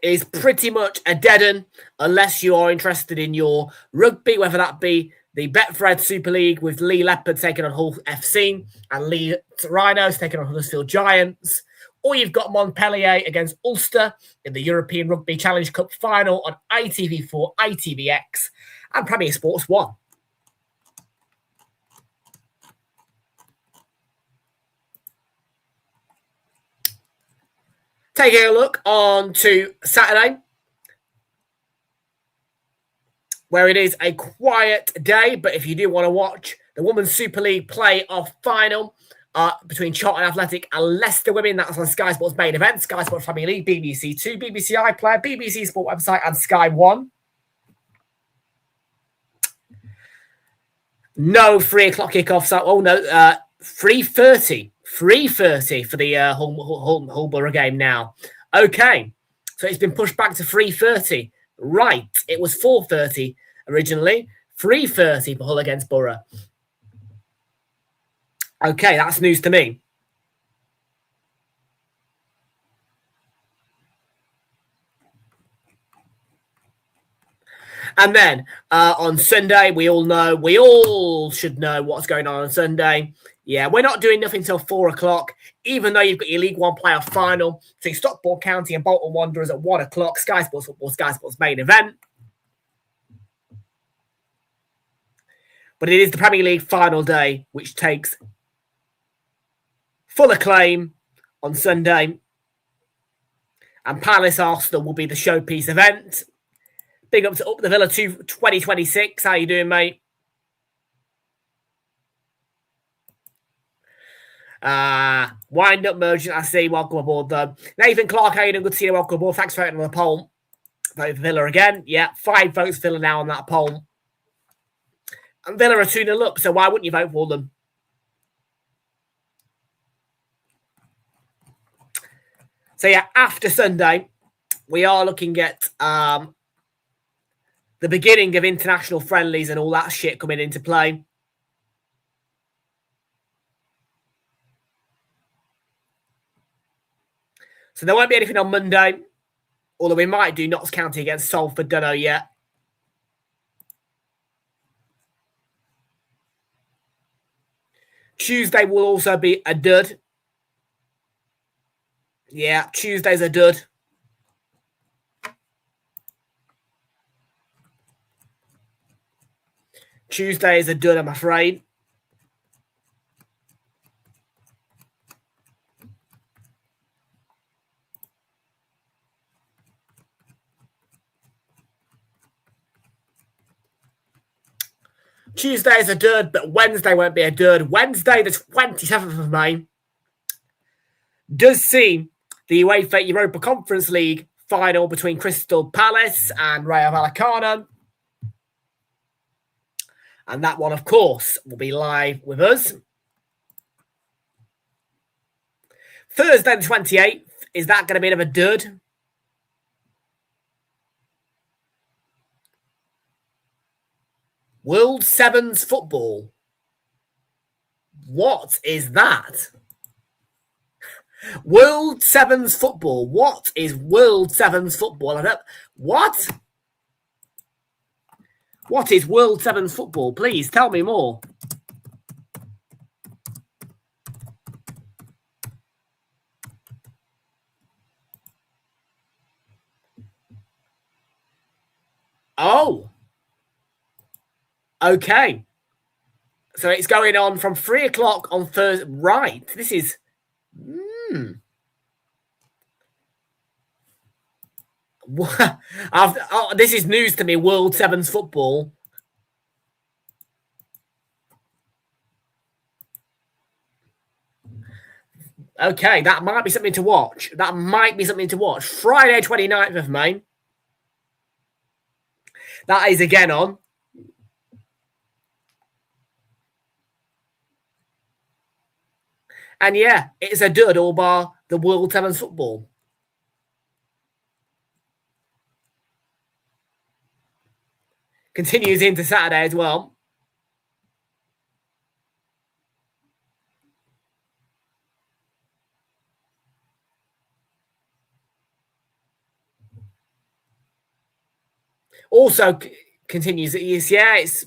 is pretty much a dead-end unless you are interested in your rugby, whether that be the Betfred Super League with Lee Leopard taking on Hull FC and Lee Rhinos taking on Huddersfield Giants, or you've got Montpellier against Ulster in the European Rugby Challenge Cup final on ITV4, ITVX, and Premier Sports 1. Taking a look on to Saturday, where it is a quiet day, but if you do want to watch the Women's Super League playoff final between Charlton Athletic and Leicester Women, that's on Sky Sports main event, Sky Sports Family League, BBC 2, BBC iPlayer, BBC Sport website, and Sky 1. No 3 o'clock kickoff. So, 3:30. 3:30 for the Hull game now. Okay, so it's been pushed back to 3:30. Right, it was 4:30 originally. 3:30 for Hull against Borough. Okay, that's news to me. And then on Sunday, we all should know what's going on Sunday. Yeah, we're not doing nothing until 4 o'clock, even though you've got your League One playoff final between Stockport County and Bolton Wanderers at 1 o'clock. Sky Sports Football, Sky Sports main event. But it is the Premier League final day, which takes full acclaim on Sunday. And Palace Arsenal will be the showpiece event. Big up to Up the Villa 2026. How you doing, mate? Wind up merchant, I see. Welcome aboard, though. Nathan Clark, how you doing? Good to see you. Welcome aboard. Thanks for voting on the poll. Vote for Villa again. Yeah, 5 votes for Villa now on that poll. And Villa are 2-0 up, so why wouldn't you vote for them? So yeah, after Sunday, we are looking at the beginning of international friendlies and all that shit coming into play. So there won't be anything on Monday, although we might do Notts County against Salford, don't know yet. Tuesday will also be a dud. Yeah, Tuesday's a dud. Tuesday is a dud, I'm afraid. Tuesday is a dud, but Wednesday won't be a dud. Wednesday, the 27th of May, does see the UEFA Europa Conference League final between Crystal Palace and Rayo Vallecano. And that one, of course, will be live with us. Thursday the 28th, is that going to be a bit of a dud? World Sevens football. What is that? World Sevens football. What is World Sevens football? What? What is World Sevens football? Please tell me more. Oh. Okay. So it's going on from 3 o'clock on Thursday. Right. This is... this is news to me, World Sevens football. Okay, that might be something to watch. That might be something to watch. Friday, 29th of May. That is again on. And yeah, it's a dud all bar the World Sevens football. Continues into Saturday as well. Also continues. Yeah, it's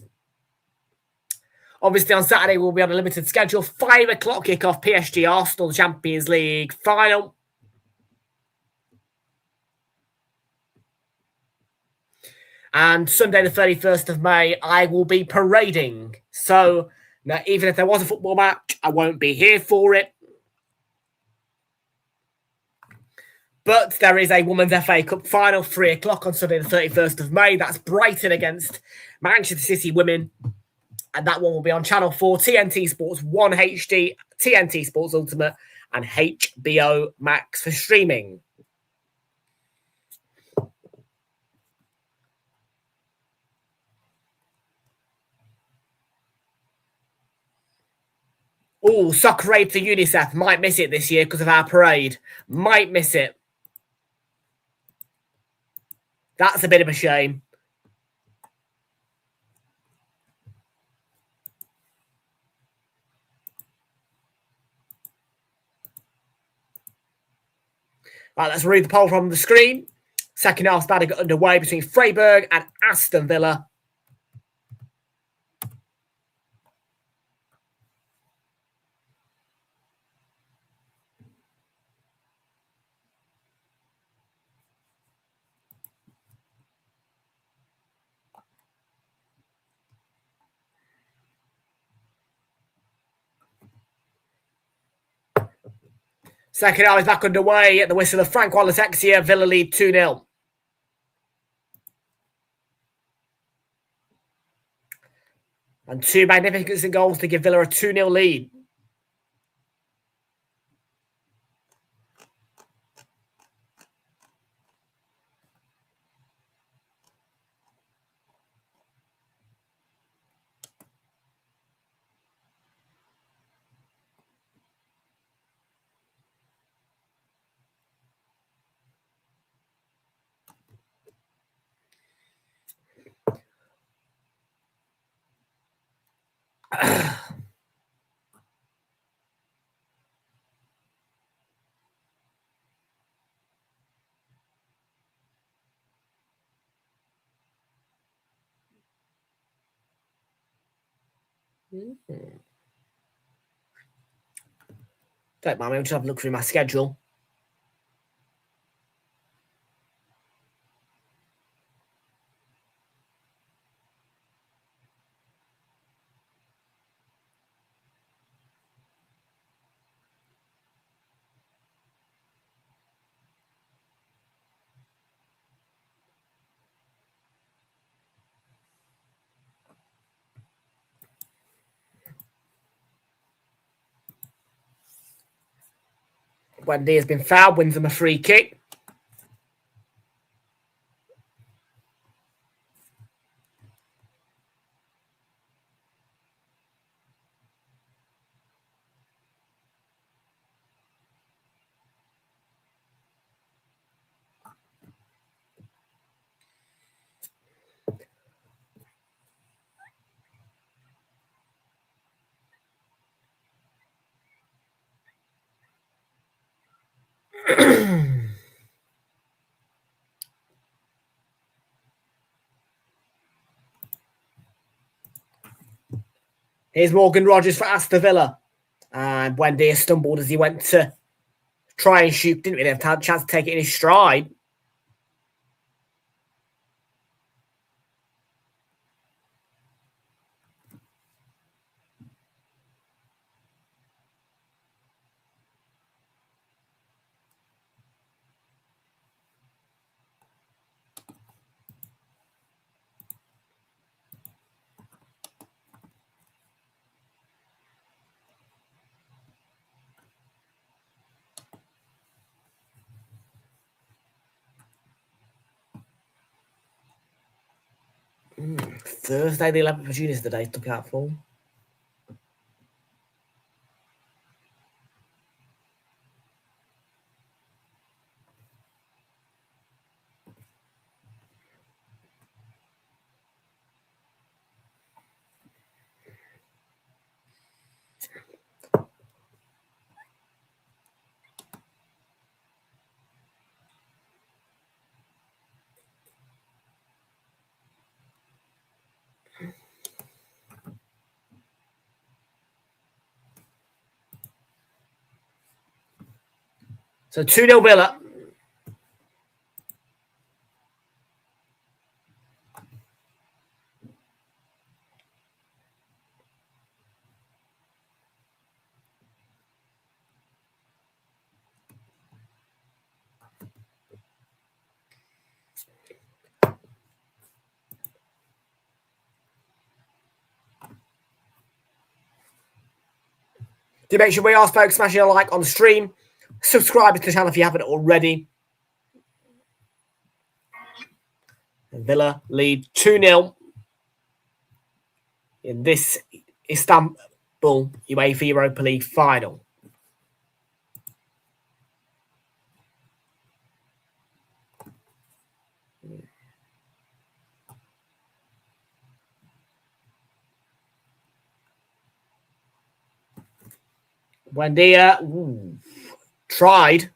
obviously on Saturday we'll be on a limited schedule. 5 o'clock kickoff, PSG Arsenal Champions League final. And Sunday the 31st of May, I will be parading. So now, even if there was a football match, I won't be here for it. But there is a Women's FA Cup final, 3 o'clock on Sunday the 31st of May. That's Brighton against Manchester City Women. And that one will be on Channel 4, TNT Sports 1 HD, TNT Sports Ultimate, and HBO Max for streaming. Oh, Soccer Aid for UNICEF. Might miss it this year because of our parade. Might miss it. That's a bit of a shame. Right, let's read the poll from the screen. Second half battle got underway between Freiburg and Aston Villa. Second half is back underway at the whistle of Frank Wallace-Exia. Villa lead 2-0. And two magnificent goals to give Villa a 2-0 lead. Don't mind me, I'm just having a look through my schedule. Wendy has been fouled, wins them a free kick. Here's Morgan Rogers for Aston Villa. And Wendy stumbled as he went to try and shoot. Didn't really have a chance to take it in his stride. Thursday, the 11th of June is the date to look out for. So 2-0 Villa. Do make sure we ask folks smashing a like on the stream. Subscribe to the channel if you haven't already. And Villa lead 2-0 in this Istanbul UEFA Europa League Final. Buendia tried.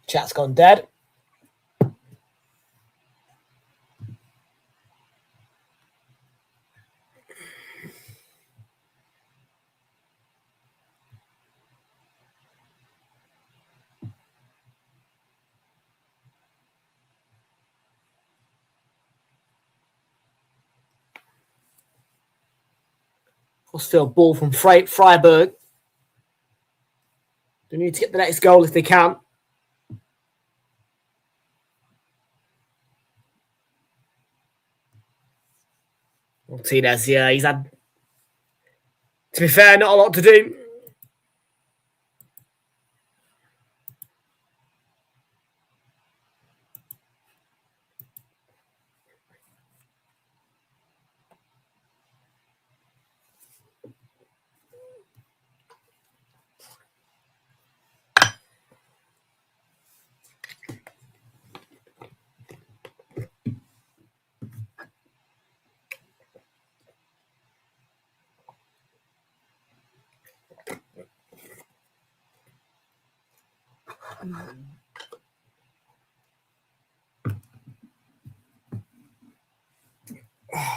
Chat's gone dead. Still ball from Freiburg. They need to get the next goal if they can. Martinez, yeah, he's had, to be fair, not a lot to do.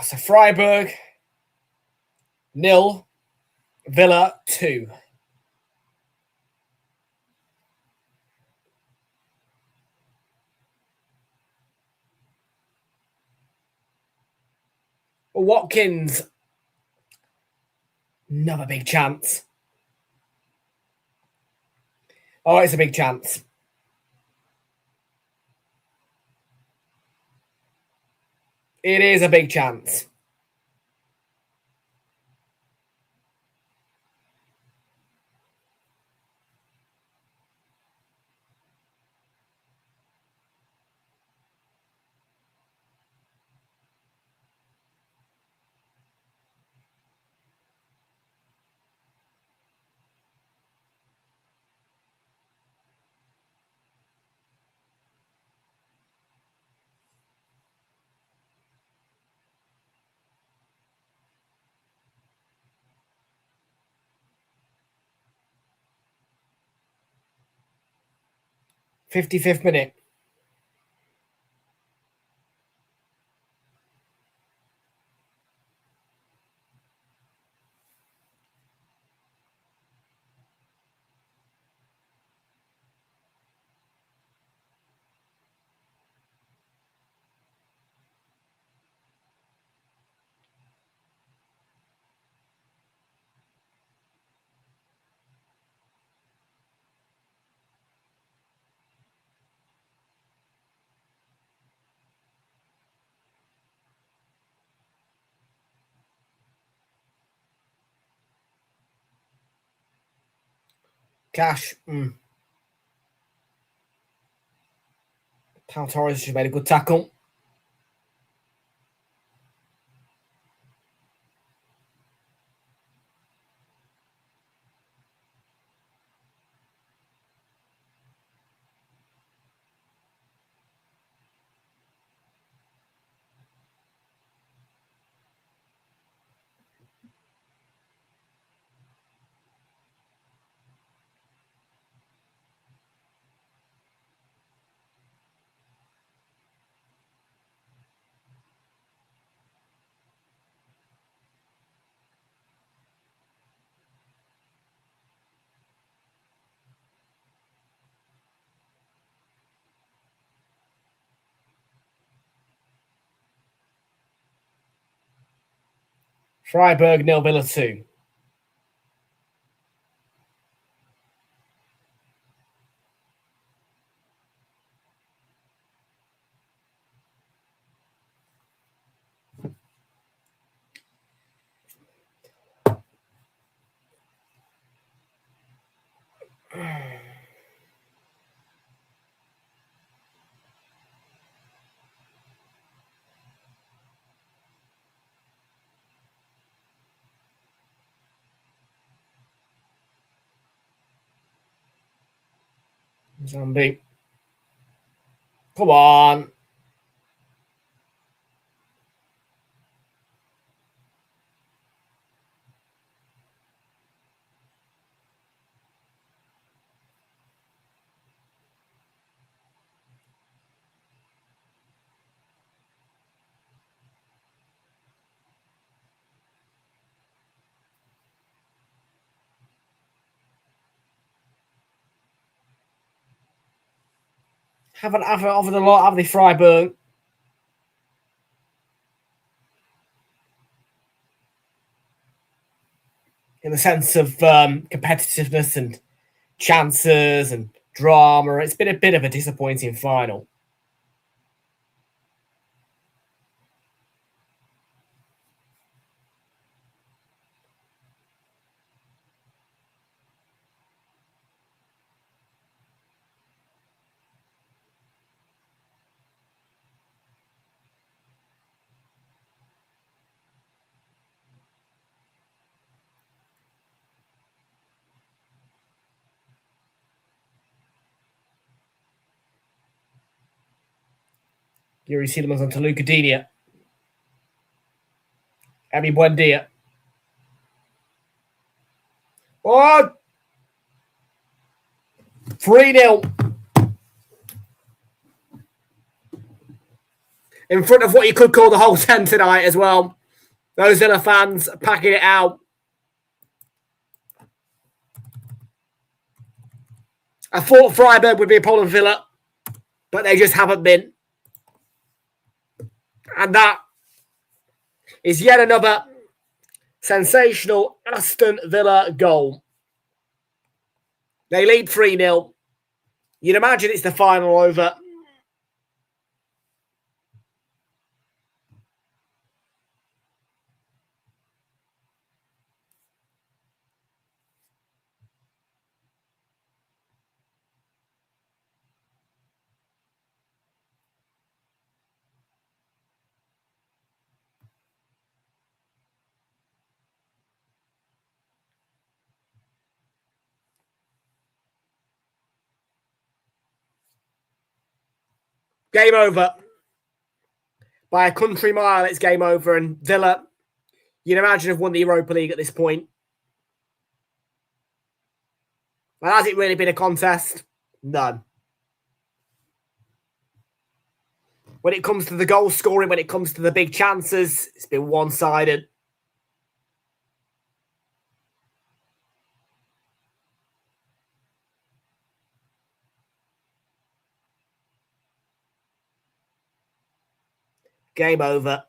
So Freiburg 0, Villa 2. Watkins, another big chance. Oh, it's a big chance. It is a big chance. '55th minute. Cash. Pau Torres just made a good tackle. Freiburg 0, Villa 2. Zombie. Come on. Haven't offered a lot, have they, Freiburg? In the sense of competitiveness and chances and drama. It's been a bit of a disappointing final. Yuri Seelman's onto Luca Dinia. Emi Buendia. Oh! 3-0. In front of what you could call the whole 10 tonight as well. Those Villa fans packing it out. I thought Freiburg would be a problem for Villa, but they just haven't been. And that is yet another sensational Aston Villa goal. They lead 3-0. You'd imagine it's the final over. Game over. By a country mile, it's game over. And Villa, you'd imagine, have won the Europa League at this point. But has it really been a contest? None. When it comes to the goal scoring, when it comes to the big chances, it's been one-sided. Game over.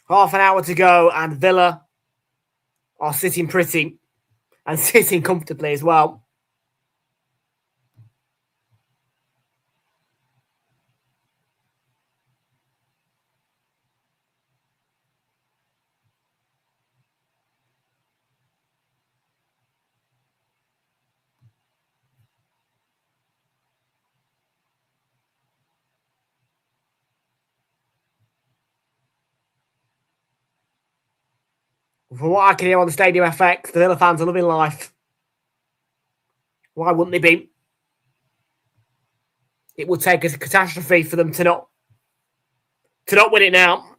Half an hour to go, and Villa are sitting pretty and sitting comfortably as well. From what I can hear on the Stadium FX, the Villa fans are loving life. Why wouldn't they be? It would take a catastrophe for them to not win it now.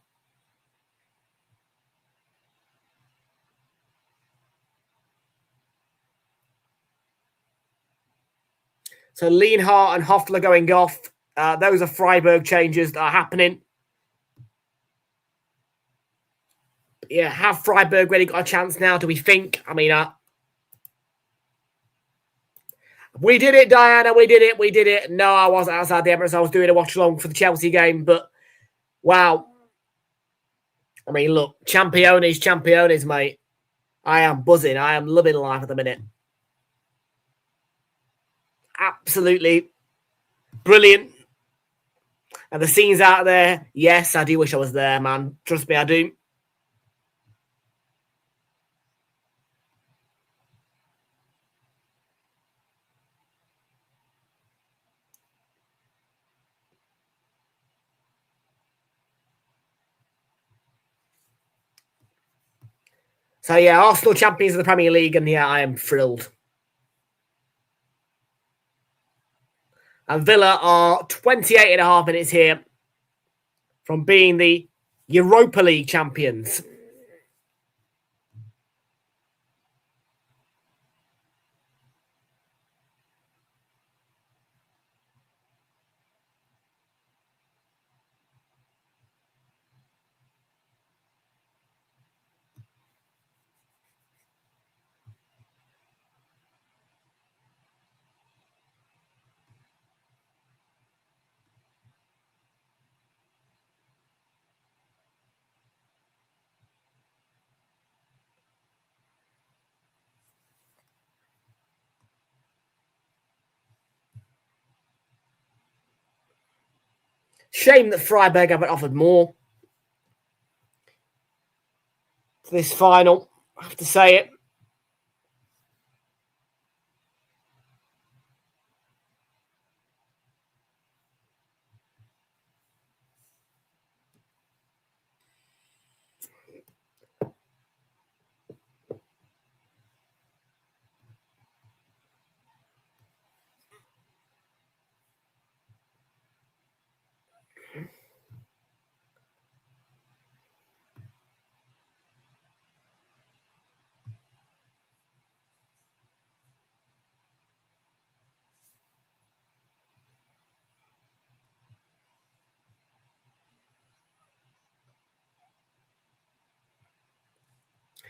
So Lienhardt and Hoffler going off. Those are Freiburg changes that are happening. Yeah, have Freiburg really got a chance now, do we think? I mean, we did it, Diana. We did it. No, I wasn't outside the Emirates. I was doing a watch-along for the Chelsea game. But, wow. I mean, look, Championes, mate. I am buzzing. I am loving life at the minute. Absolutely brilliant. And the scenes out there, yes, I do wish I was there, man. Trust me, I do. So, yeah, Arsenal champions of the Premier League, and yeah, I am thrilled. And Villa are 28.5 minutes here from being the Europa League champions. Shame that Freiburg haven't offered more to this final. I have to say it.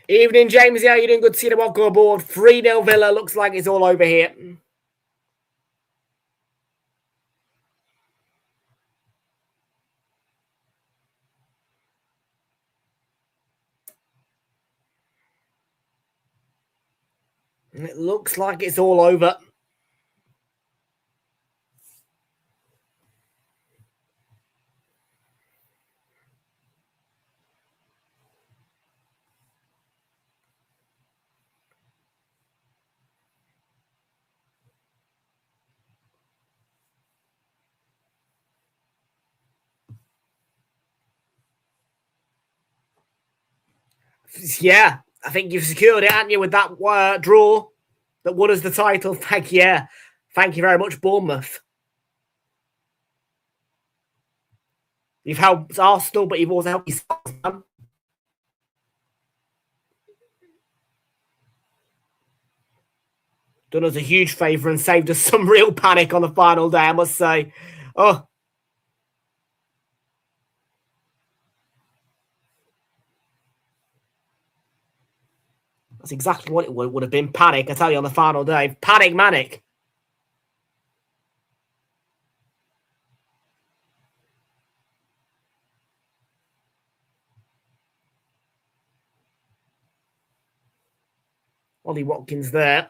Evening, James. How are you doing? Good to see you. Welcome aboard. 3-0 Villa. Looks like it's all over here. It looks like it's all over. Yeah, I think you've secured it, haven't you, with that draw that won us the title. Thank you very much, Bournemouth. You've helped Arsenal, but you've also helped yourself. Done us a huge favour and saved us some real panic on the final day, I must say. Oh. That's exactly what it would have been. Panic, I tell you, on the final day. Panic manic. Ollie Watkins there.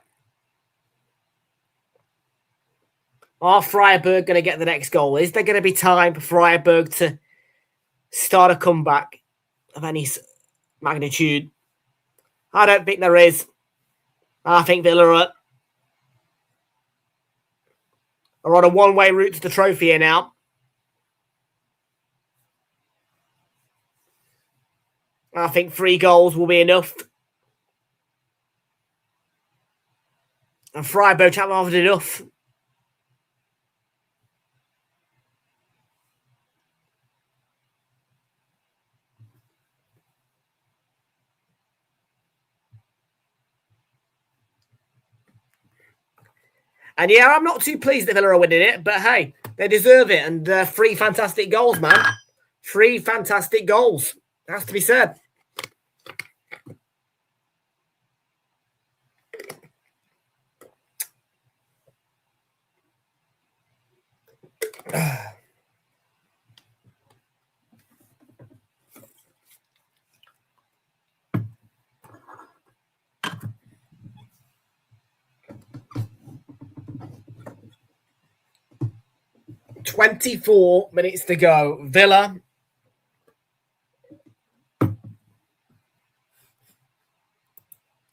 Are Freiburg going to get the next goal? Is there going to be time for Freiburg to start a comeback of any magnitude? I don't think there is. I think Villa are on a one-way route to the trophy here now. I think 3 goals will be enough. And Freiburg haven't offered enough. And yeah, I'm not too pleased that Villa are winning it, but hey, they deserve it. And 3 fantastic goals, man. 3 fantastic goals. Has to be said. "24 minutes to go. Villa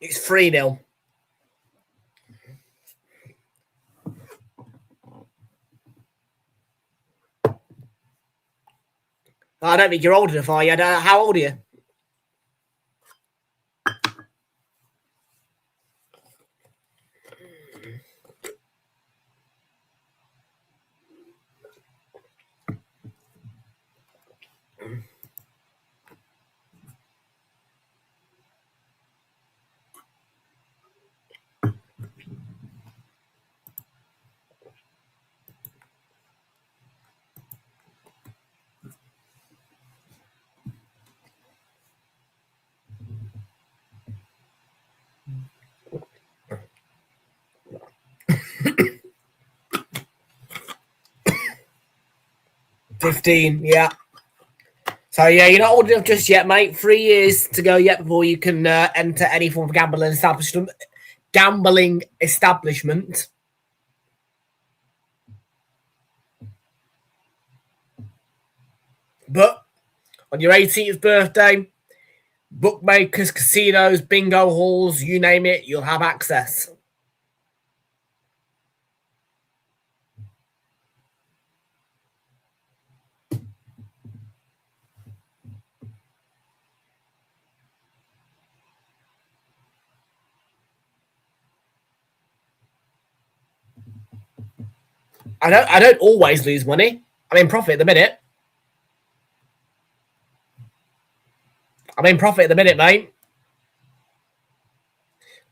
it's 3-0. I don't think you're old enough, are you? How old are you? "15, yeah. So, yeah, you're not old enough just yet, mate. 3 years to go yet before you can enter any form of gambling establishment. But on your 18th birthday, bookmakers, casinos, bingo halls, you name it, you'll have access. I don't always lose money. I'm in profit at the minute. Mate.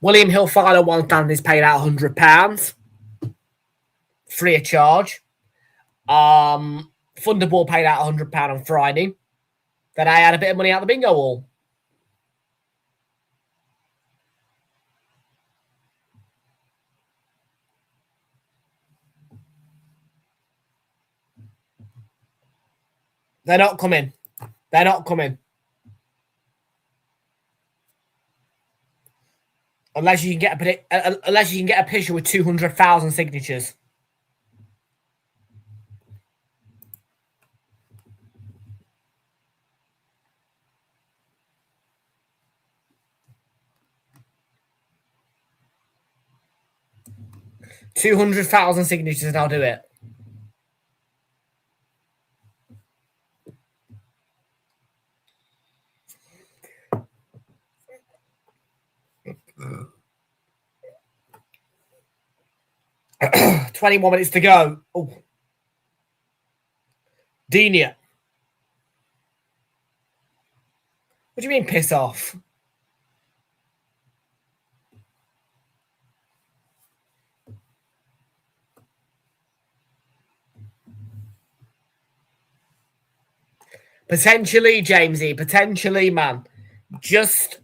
William Hill Final One stand is paid out £100. Free of charge. Thunderball paid out £100 on Friday. Then I had a bit of money out the bingo hall. They're not coming. Unless you can get a picture with 200,000 signatures. $200,000 signatures and I'll do it. 21 minutes to go. Oh. Dina. What do you mean piss off? Potentially, Jamesy. Potentially, man. Just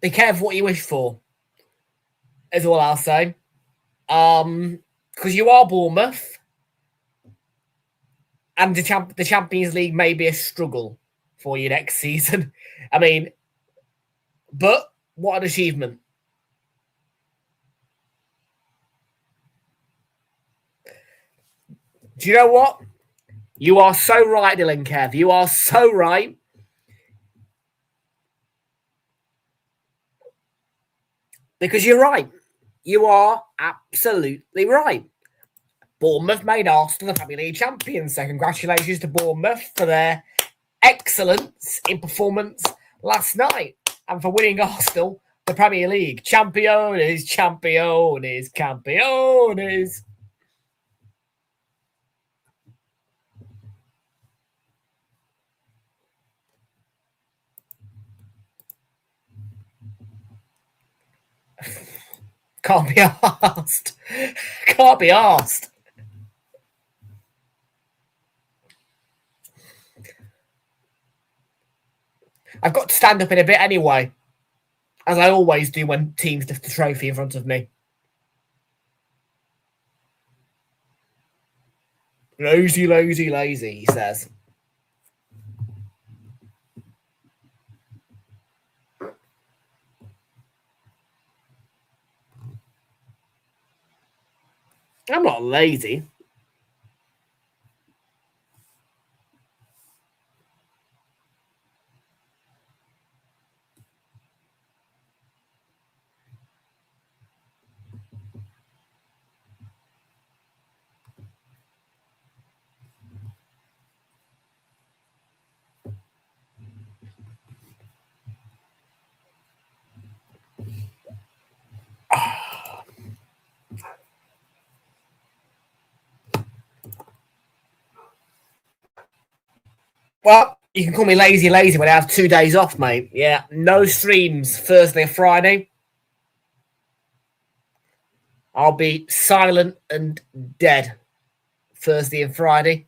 be careful what you wish for, is all I'll say. Because you are Bournemouth. And the Champions League may be a struggle for you next season. I mean, but what an achievement. Do you know what? You are so right, Dylan Kev. You are so right. Because you're right. You are absolutely right. Bournemouth made Arsenal the Premier League champions. So congratulations to Bournemouth for their excellence in performance last night and for winning Arsenal the Premier League. Champions. Can't be asked. Can't be asked. I've got to stand up in a bit anyway, as I always do when teams lift the trophy in front of me. Lazy, he says. I'm not lazy. Well, you can call me lazy when I have 2 days off, mate. Yeah, no streams Thursday and Friday. I'll be silent and dead Thursday and Friday.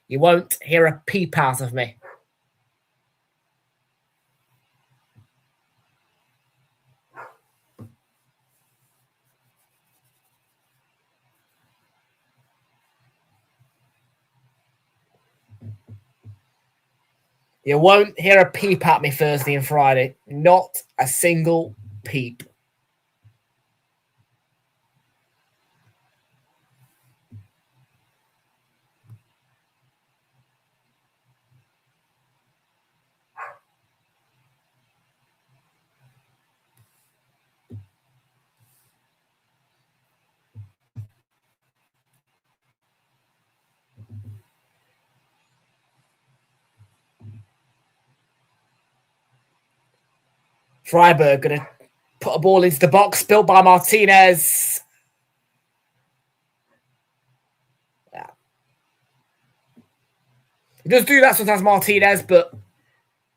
You won't hear a peep out of me. You won't hear a peep at me Thursday and Friday. Not a single peep. Freiburg going to put a ball into the box, built by Martinez. Yeah. He does do that sometimes, Martinez, but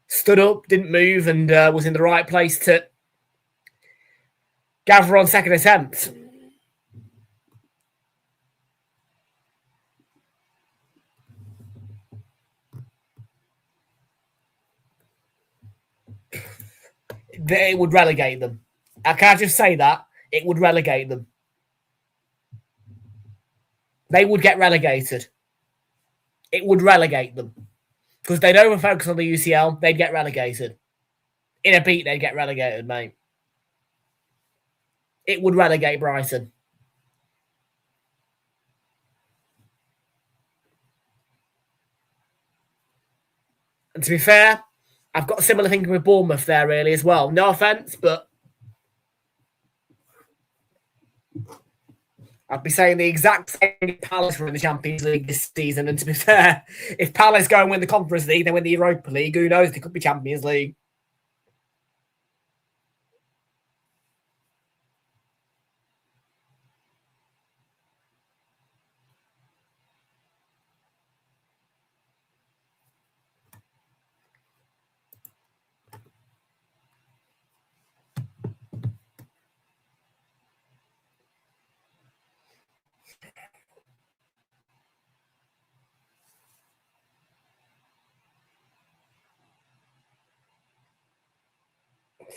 stood up, didn't move, and was in the right place to gather on second attempt. It would relegate them. I can't just say that. It would relegate them. They would get relegated. It would relegate them. Because they'd over-focus on the UCL, they'd get relegated. In a beat, they'd get relegated, mate. It would relegate Brighton. And to be fair, I've got a similar thinking with Bournemouth there, really, as well. No offence, but I'd be saying the exact same if Palace were in the Champions League this season. And to be fair, if Palace go and win the Conference League, they win the Europa League, who knows? They could be Champions League.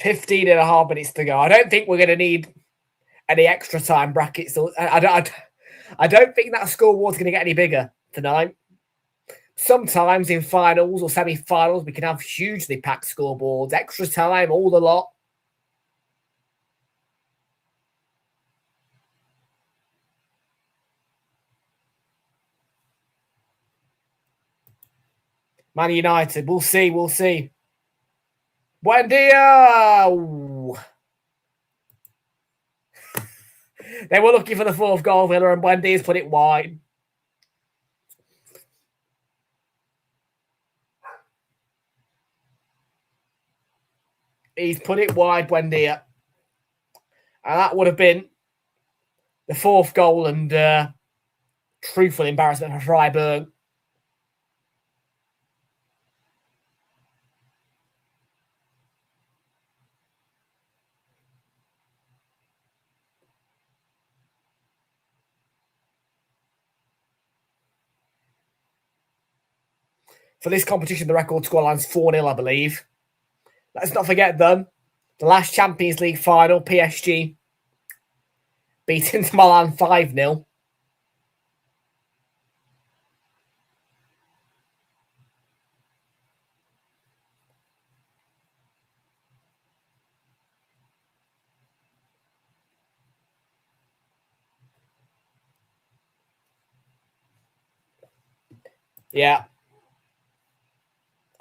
$15 and a half minutes to go. I don't think we're going to need any extra time brackets. I don't think that scoreboard's going to get any bigger tonight. Sometimes in finals or semi-finals, we can have hugely packed scoreboards, extra time, all the lot. Man United, we'll see, we'll see. Buendia! Ooh. They were looking for the fourth goal, Villa, and Buendia's put it wide. He's put it wide, Buendia. And that would have been the fourth goal and truthful embarrassment for Freiburg. For this competition, the record scoreline's 4-0, I believe. Let's not forget them. The last Champions League final, PSG beating Milan 5-0. Yeah.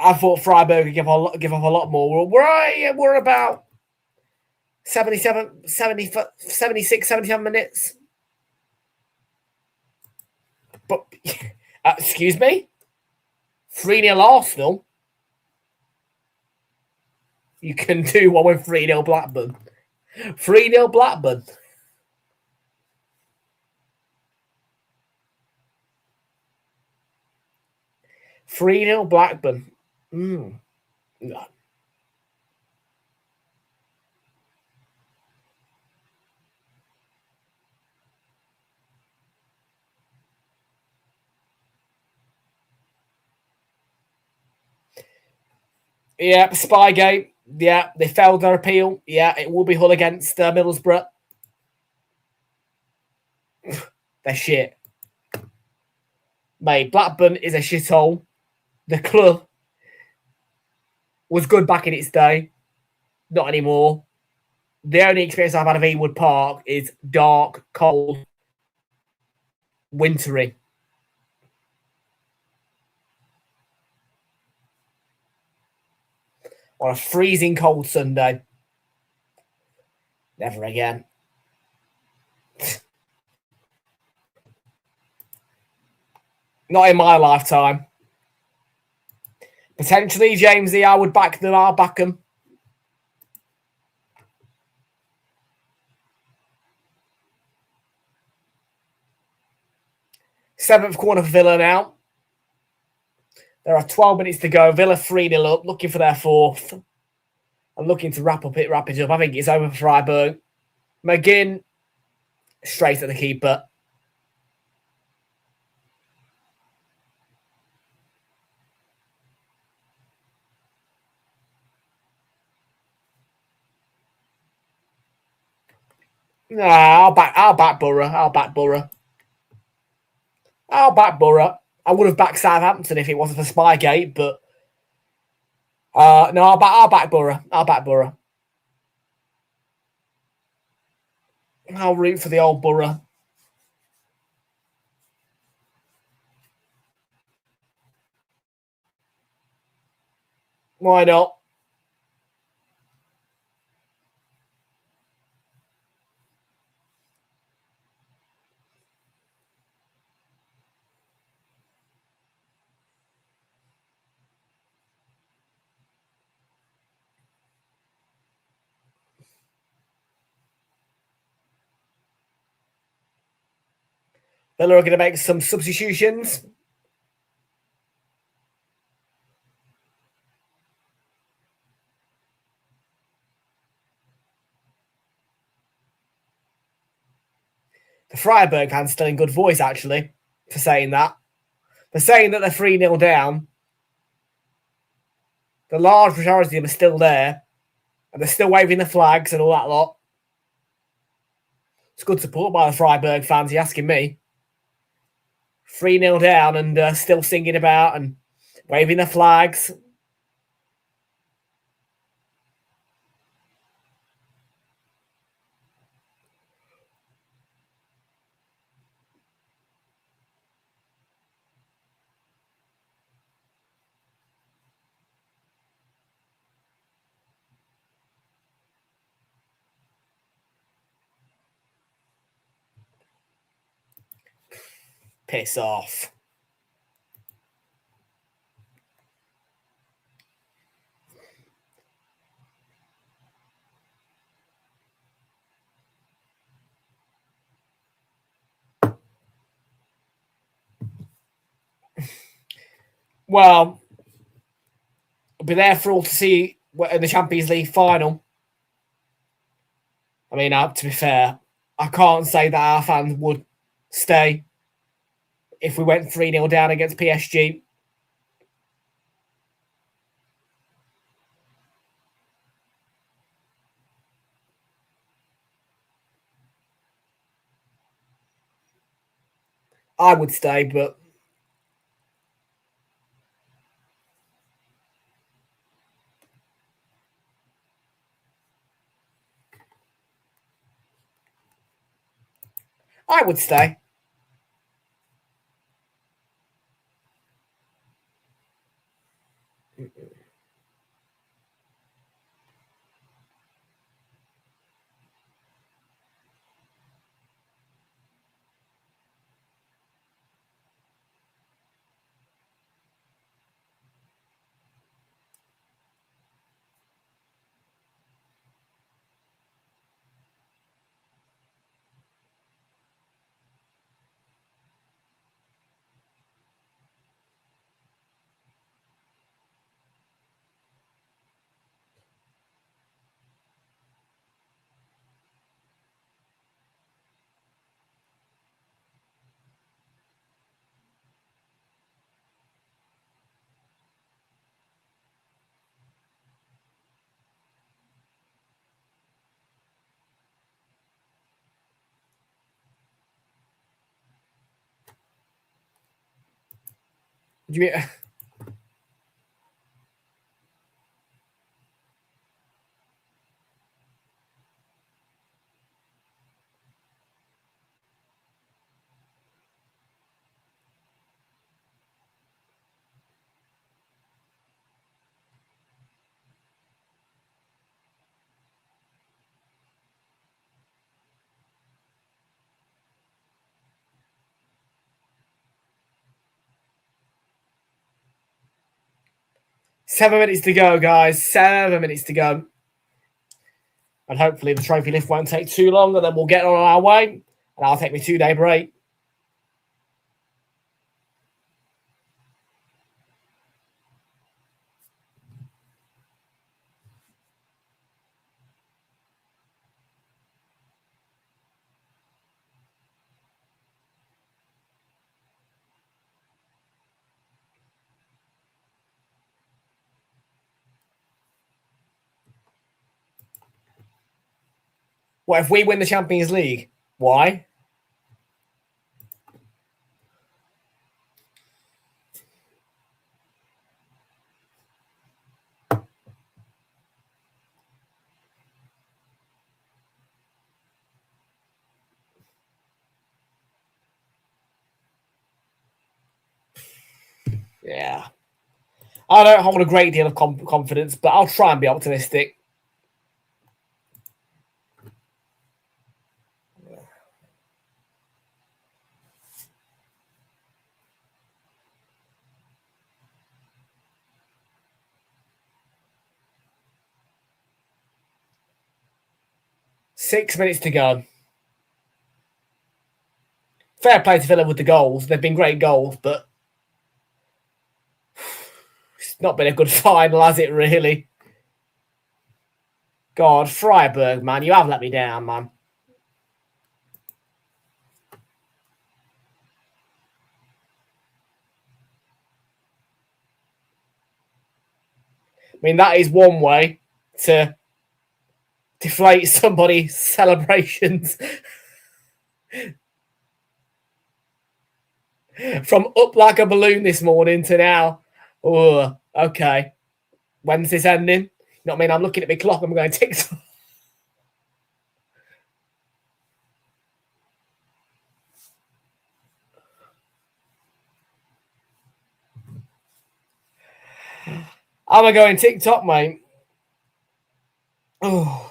I thought Freiburg would give up a lot more. We're about 76, 77 minutes. But, excuse me? 3-0 Arsenal? You can do one with 3-0 Blackburn. 3-0 Blackburn. Blackburn. No. Yeah, Spygate. Yeah, they failed their appeal. Yeah, it will be Hull against Middlesbrough. They're shit. Mate, Blackburn is a shithole. The club was good back in its day. Not anymore. The only experience I've had of Ewood Park is dark, cold, wintry. On a freezing cold Sunday. Never again. Not in my lifetime. Potentially, Jamesy, I would back them. I'll back them. Seventh corner for Villa now. There are 12 minutes to go. Villa 3-0 up, looking for their fourth. And looking to wrap it up. I think it's over for Freiburg. McGinn, straight at the keeper. Nah, I'll back Borough. I'll back Borough. I would have backed Southampton if it wasn't for Spygate, but no, I'll back Borough. I'll root for the old Borough. Why not? Villa are going to make some substitutions. The Freiburg fans still in good voice, actually, for saying that. For saying that they're 3-0 down. The large majority of them are still there. And they're still waving the flags and all that lot. It's good support by the Freiburg fans, you're asking me. 3-0 down and still singing about and waving the flags. Piss off. Well, I'll be there for all to see in the Champions League final. I mean, to be fair, I can't say that our fans would stay if we went 3-0 down against PSG. I would stay, but I would stay. 7 minutes to go, guys. 7 minutes to go. And hopefully the trophy lift won't take too long, and then we'll get on our way. And I'll take my 2-day break. What if we win the Champions League? Why? Yeah. I don't hold a great deal of confidence, but I'll try and be optimistic. Six minutes to go. Fair play to Villa with the goals. They've been great goals, but it's not been a good final, has it, really? God, Freiburg, man. You have let me down, man. I mean, that is one way to deflate somebody's celebrations. From up like a balloon this morning to now. Oh, okay. When's this ending? You know what I mean? I'm looking at my clock. I'm going TikTok. I'm going TikTok, mate. Oh.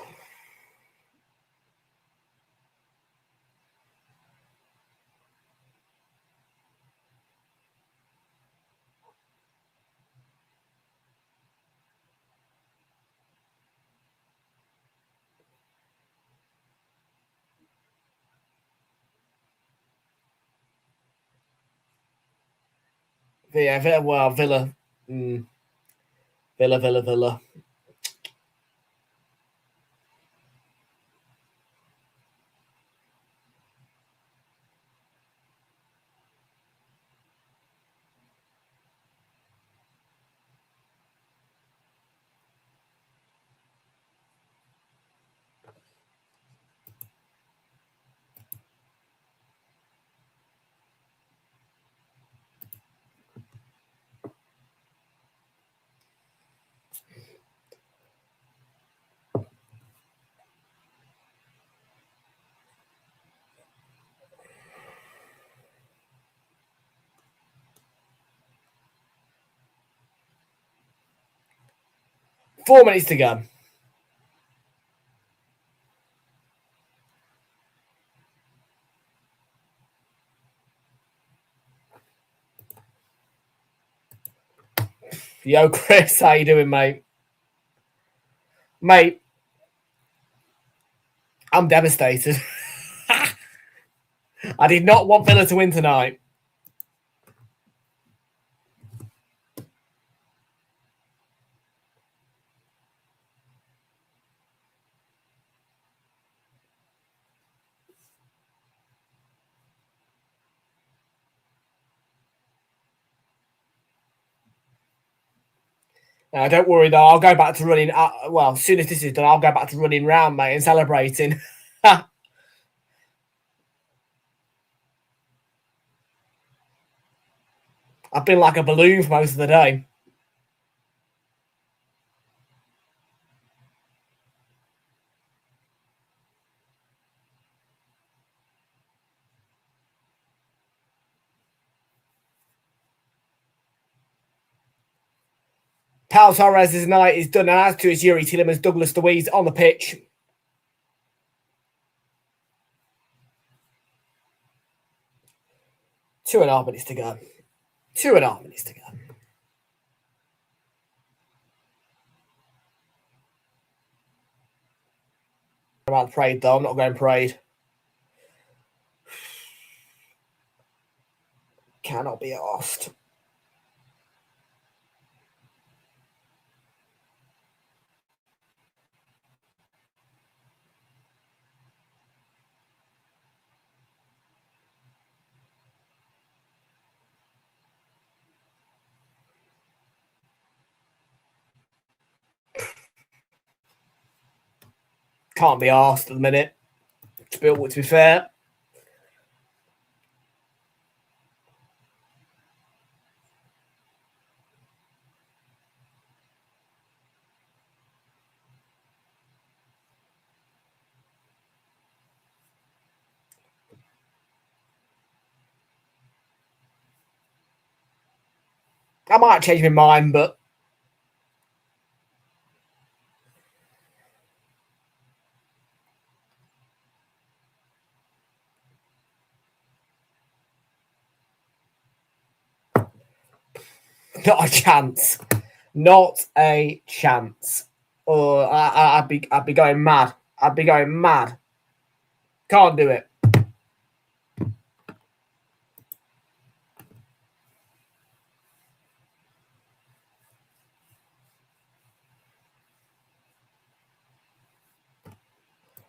Yeah, well, Villa. Villa. Four minutes to go. Yo, Chris, how you doing, mate? Mate, I'm devastated. I did not want Villa to win tonight. Don't worry, though. I'll go back to running. Well, as soon as this is done, I'll go back to running round, mate, and celebrating. I've been like a balloon for most of the day. Pau Torres' night is done, and as to his Yuri Tielemans, Douglas Luiz on the pitch. Two and a half minutes to go. about parade though. I'm not going parade. Cannot be asked. Can't be asked at the minute. To be fair. I might change my mind, but not a chance. Not a chance. Oh, I'd be going mad. I'd be going mad. Can't do it.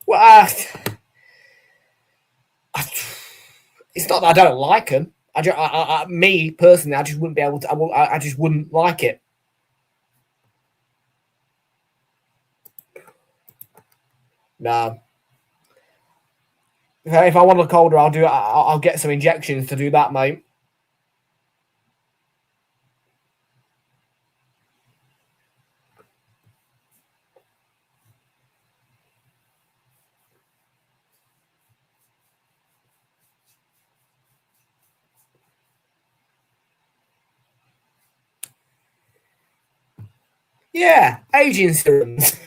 Well, it's not that I don't like them. Me personally, I just wouldn't be able to. I just wouldn't like it. No. If I want to look older, I'll get some injections to do that, mate. Yeah, aging serums.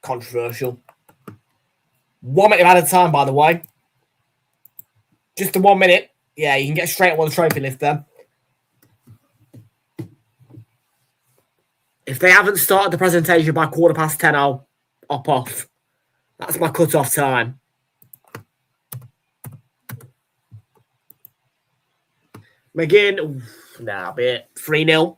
Controversial. 1 minute at a time, by the way. Just the 1 minute. Yeah, you can get straight on the trophy list then. If they haven't started the presentation by 10:15, I'll hop off. That's my cut-off time. McGinn, nah, be it 3-0.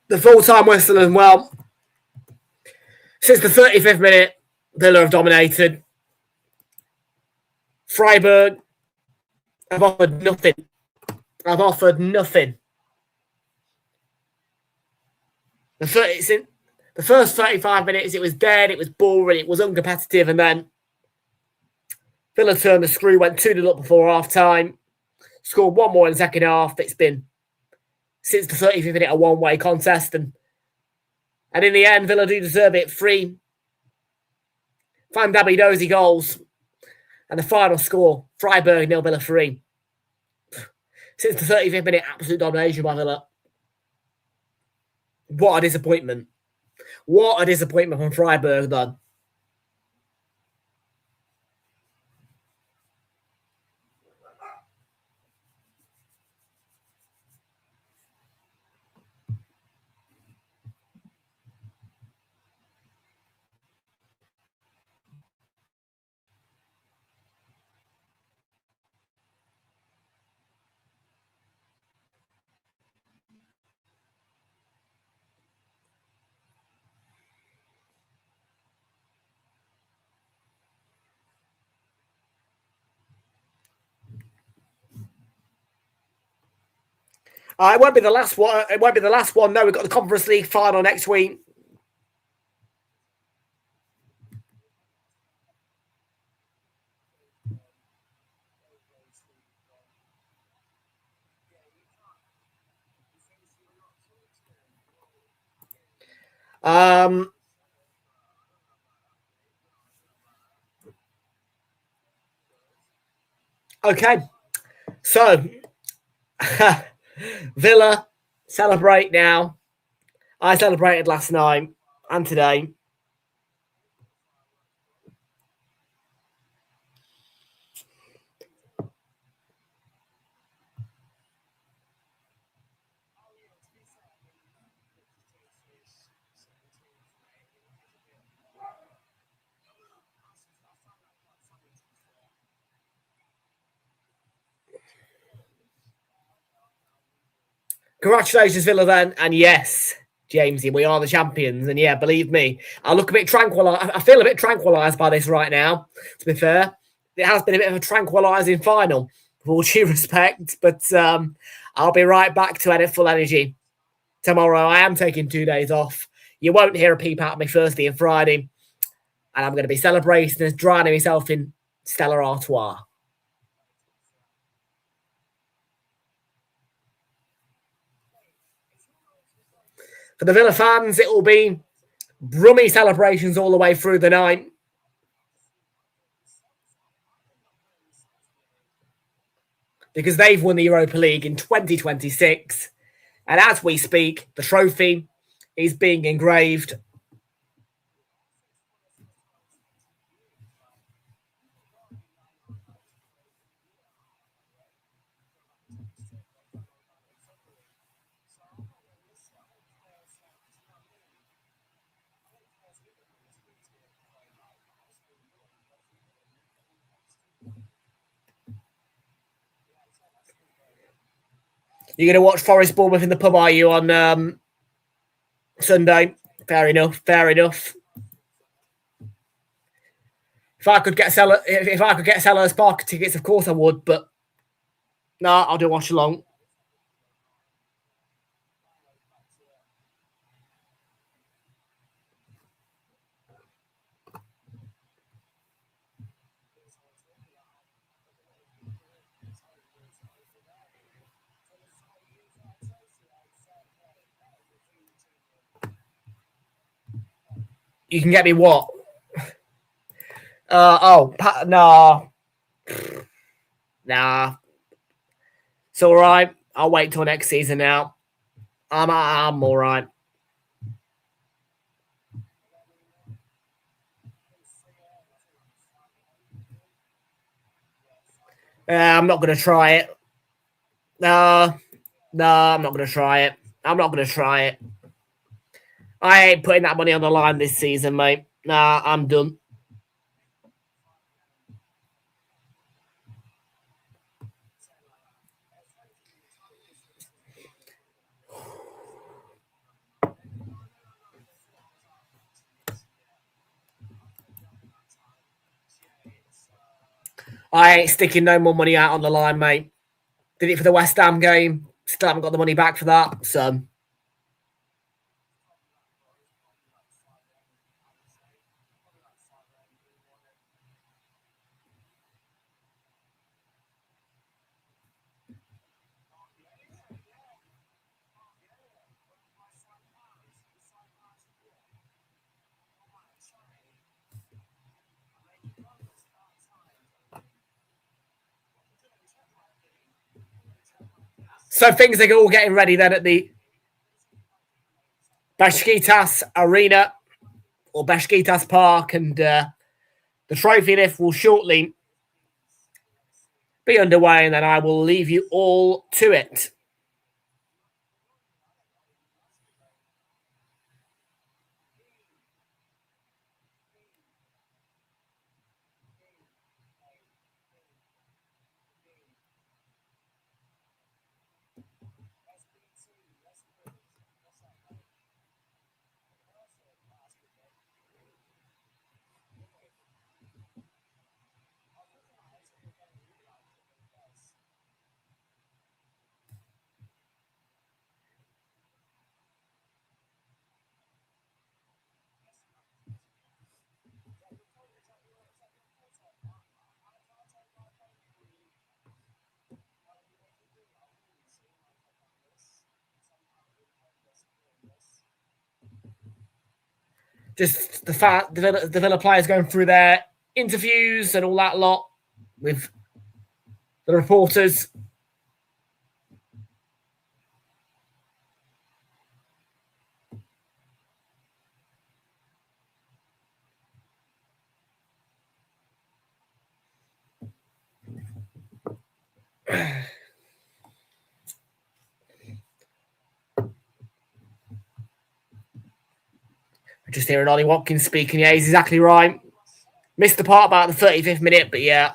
The full-time whistle as well. Since the 35th minute, Villa have dominated. Freiburg have offered nothing. I've offered nothing. The first 35 minutes, it was dead, it was boring, it was uncompetitive, and then Villa turned the screw, went 2-0 up before half-time, scored one more in the second half. It's been, since the 35th minute, a one-way contest, and in the end, Villa do deserve it. 3 Van Dabby Dozy goals, and the final score, Freiburg 0, Villa 3. Since the 35th minute, absolute domination by Villa. What a disappointment. What a disappointment from Freiburg, then. It won't be the last one. It won't be the last one. No, we've got the Conference League final next week. Um, okay, so Villa celebrate now. I celebrated last night and today. Congratulations, Villa, then. And yes, Jamesy, we are the champions. And yeah, believe me, I look a bit tranquilized. I feel a bit tranquilized by this right now, to be fair. It has been a bit of a tranquilizing final, with all due respect. But I'll be right back to edit full energy tomorrow. I am taking 2 days off. You won't hear a peep out of me Thursday and Friday. And I'm going to be celebrating and drowning myself in Stella Artois. For the Villa fans, it will be brummy celebrations all the way through the night. Because they've won the Europa League in 2026. And as we speak, the trophy is being engraved. You're going to watch Forest Bournemouth in the pub, are you, on Sunday? Fair enough. Fair enough. If I could get Sellers Park tickets, of course I would. But no, I'll do watch along. You can get me what? No. Nah. It's all right. I'll wait till next season now. I'm all right. I'm not going to try it. No, I'm not going to try it. I'm not going to try it. I ain't putting that money on the line this season, mate. Nah, I'm done. I ain't sticking no more money out on the line, mate. Did it for the West Ham game. Still haven't got the money back for that. So things are all getting ready then at the Besiktas Arena or Besiktas Park, and the trophy lift will shortly be underway, and then I will leave you all to it. just the fact the Villa players going through their interviews and all that lot with the reporters. Just hearing Ollie Watkins speaking. Yeah, he's exactly right. Missed the part about the 35th minute, but yeah.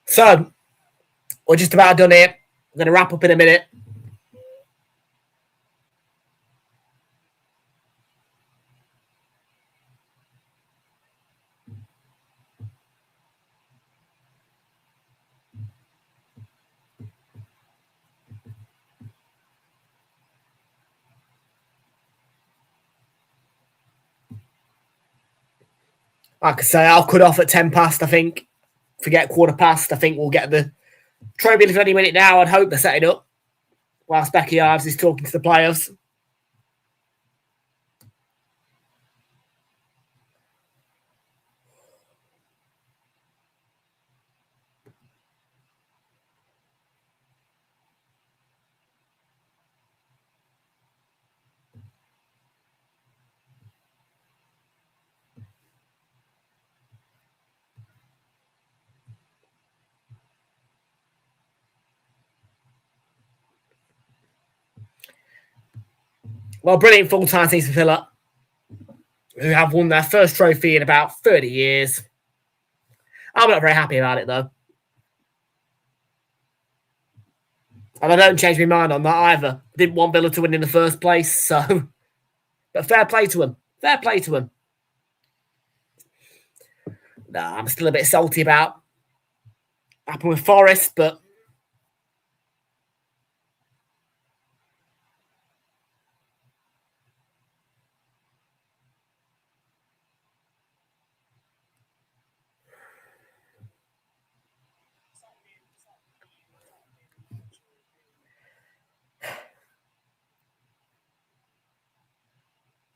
So, we're just about done here. I'm going to wrap up in a minute. Like I say, I'll cut off at 10 past, I think. Forget quarter past. I think we'll get the trophy for any minute now. I'd hope they're setting up whilst Becky Ives is talking to the players. Well, brilliant full-time season for Villa, who have won their first trophy in about 30 years. I'm not very happy about it, though. And I don't change my mind on that either. I didn't want Villa to win in the first place, so... But fair play to him. Fair play to him. Nah, I'm still a bit salty about what happened with Forest, but...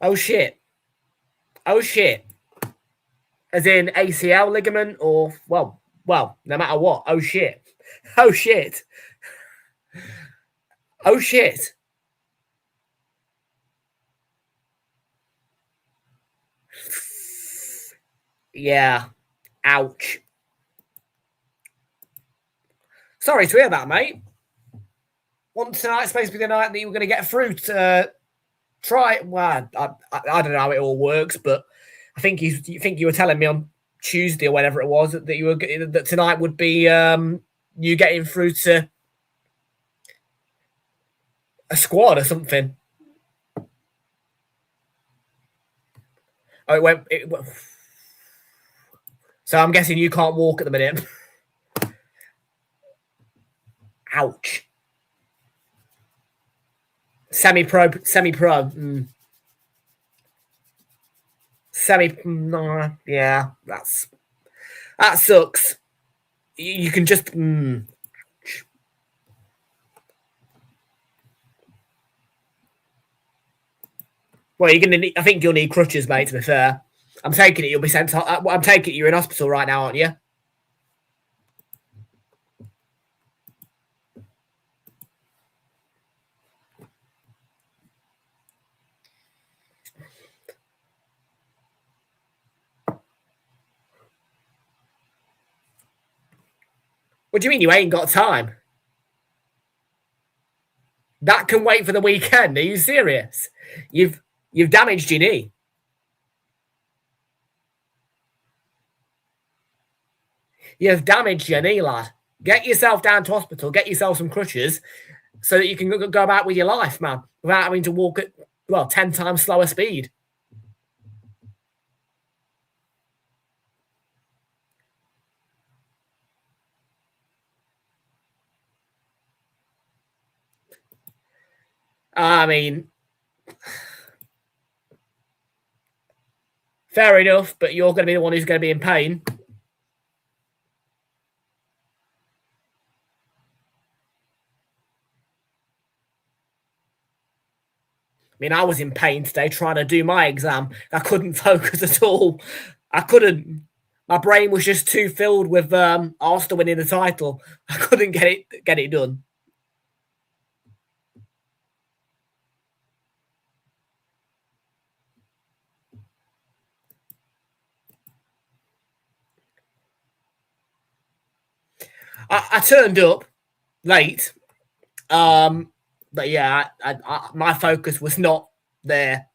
Oh, shit. Oh, shit. As in ACL ligament or, well, no matter what. Oh, shit. Oh, shit. Oh, shit. Yeah. Ouch. Sorry to hear that, mate. Tonight's supposed to be the night that you were going to get through to try. Well, I don't know how it all works, but I think you were telling me on Tuesday or whenever it was that tonight would be you getting through to a squad or something. Oh, it went. So I'm guessing you can't walk at the minute. Ouch. Semi-pro. Mm. No, yeah, that sucks. You can just. Well, you're gonna. I think you'll need crutches, mate. To be fair, I'm taking it. You'll be sent. I'm taking it. You're in hospital right now, aren't you? What do you mean you ain't got time? That can wait for the weekend. Are you serious? You've damaged your knee. You've damaged your knee, lad. Get yourself down to hospital. Get yourself some crutches. so that you can go about with your life, man, without having to walk at, 10 times slower speed. I mean, fair enough, but you're going to be the one who's going to be in pain. I mean, I was in pain today trying to do my exam. I couldn't focus at all. I couldn't. My brain was just too filled with Aston winning the title. I couldn't get it done. I turned up late, but yeah, my focus was not there.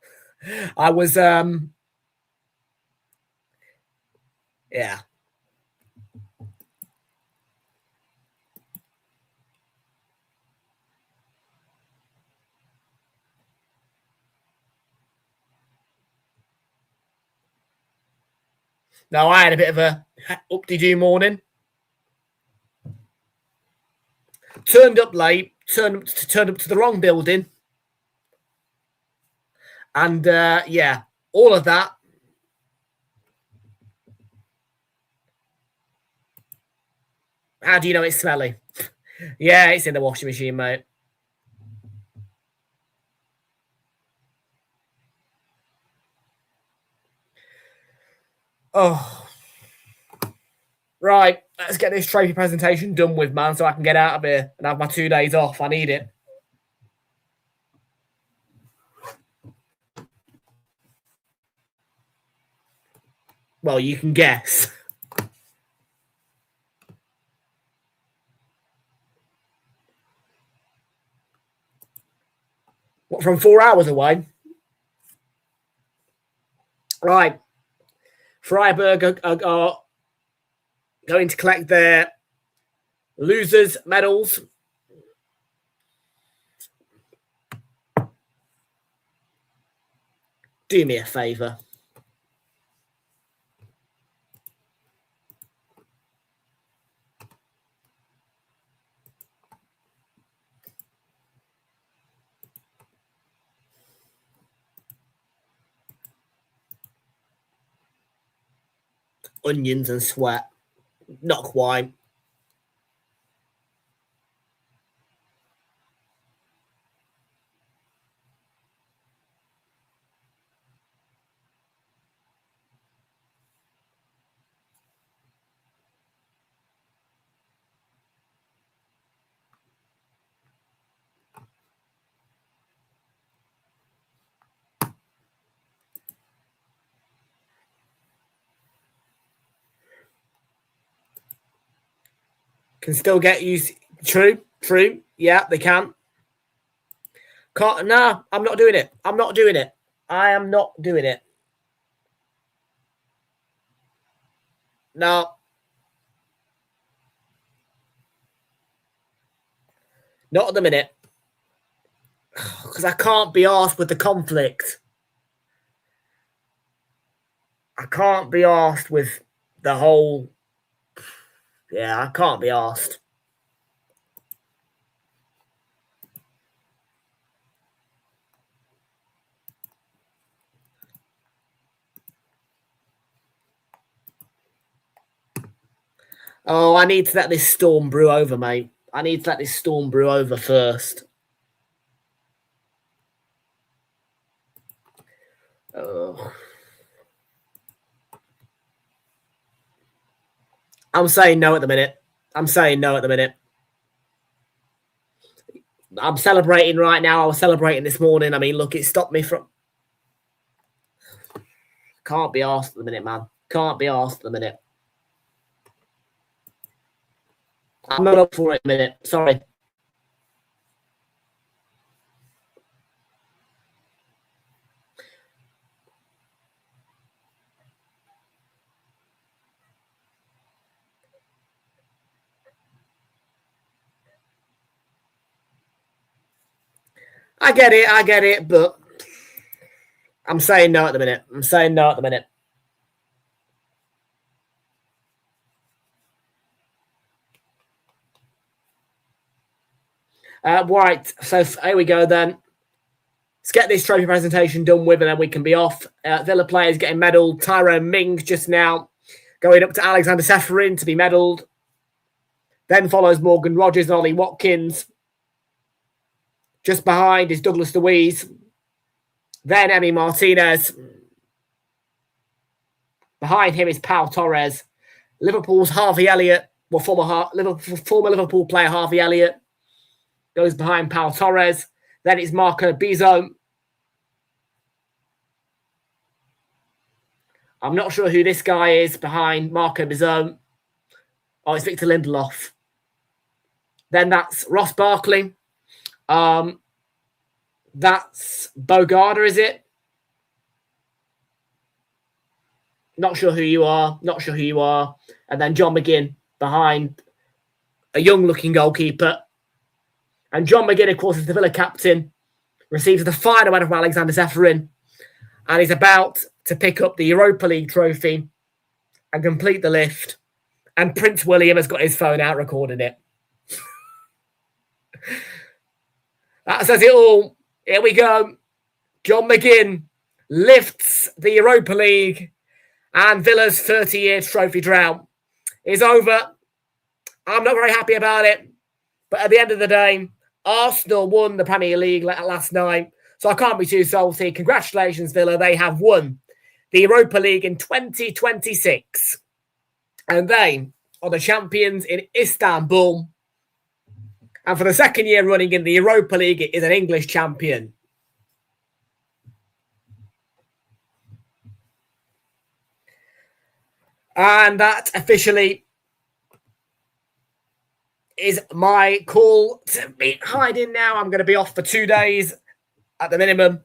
I was, yeah. No, I had a bit of a up-de-doo morning. Turned up late, turned up to the wrong building. And yeah, all of that. How do you know it's smelly? Yeah, it's in the washing machine, mate. Oh. Right, let's get this trophy presentation done with, man, so I can get out of here and have my 2 days off. I need it. Well, you can guess. What, from 4 hours away? Right. Freiburg are going to collect their losers' medals. Do me a favour. Onions and sweat. Not quite. Can still get used. True. Yeah, they can. Can't. No, I'm not doing it. I'm not doing it. I am not doing it. No. Not at the minute. Because I can't be arsed with the conflict. I can't be arsed with the whole. Yeah, I can't be arsed. Oh, I need to let this storm brew over, mate. I need to let this storm brew over first. Oh. I'm saying no at the minute. I'm celebrating right now. I was celebrating this morning. I mean, look, it stopped me from. Can't be arsed at the minute, man. Can't be arsed at the minute. I'm not up for it at the minute. Sorry. I get it, but I'm saying no at the minute. Right, so here we go then. Let's get this trophy presentation done with and then we can be off. Villa players getting medalled. Tyrone Mings just now going up to Alexander Seferin to be medalled. Then follows Morgan Rogers and Ollie Watkins. Just behind is Douglas Luiz. Then Emi Martinez. Behind him is Pau Torres. Liverpool's Harvey Elliott, former Liverpool player Harvey Elliott, goes behind Pau Torres. Then it's Marco Bizot. I'm not sure who this guy is behind Marco Bizot. Oh, it's Victor Lindelof. Then that's Ross Barkley. That's Bogarda, is it? Not sure who you are. And then John McGinn behind a young-looking goalkeeper. And John McGinn, of course, is the Villa captain. Receives the final medal from Alexander Seferin. And he's about to pick up the Europa League trophy and complete the lift. And Prince William has got his phone out recording it. That says it all. Here we go. John McGinn lifts the Europa League and Villa's 30-year trophy drought is over. I'm not very happy about it. But at the end of the day, Arsenal won the Premier League last night. So I can't be too salty. Congratulations, Villa. They have won the Europa League in 2026. And they are the champions in Istanbul. And for the second year running in the Europa League, it is an English champion. And that officially is my call to be hiding now. I'm going to be off for 2 days at the minimum.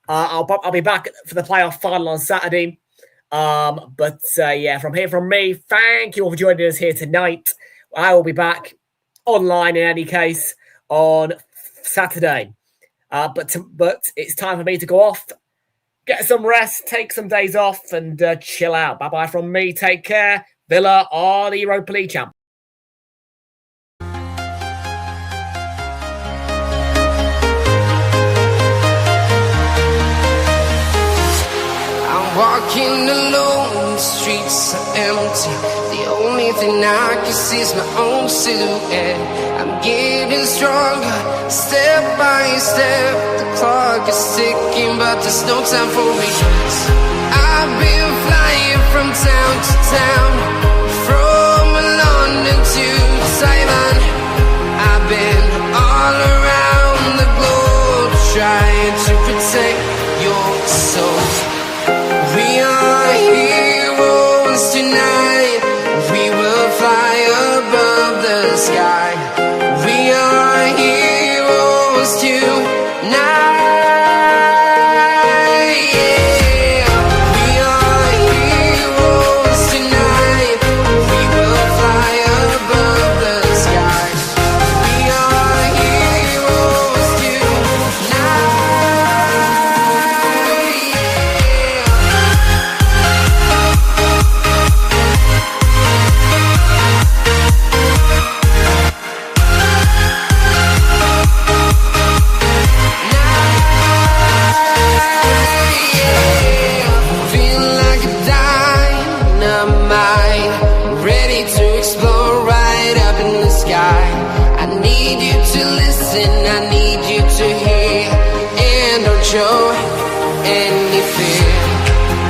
I'll be back for the playoff final on Saturday. Yeah, from me, thank you all for joining us here tonight. I will be back online in any case on Saturday. But it's time for me to go off, get some rest, take some days off and chill out. Bye-bye from me. Take care. Villa are the Europa League champions. Walking alone, the streets are empty. The only thing I can see is my own silhouette. I'm getting stronger, step by step. The clock is ticking, but there's no time for regrets. I've been flying from town to town, from London to Taiwan. I've been all around the globe, trying to protect your soul. We are heroes tonight. We will fly above the sky. We are heroes tonight. Yeah. We are heroes tonight. We will fly above the sky. We are heroes tonight. Show any fear.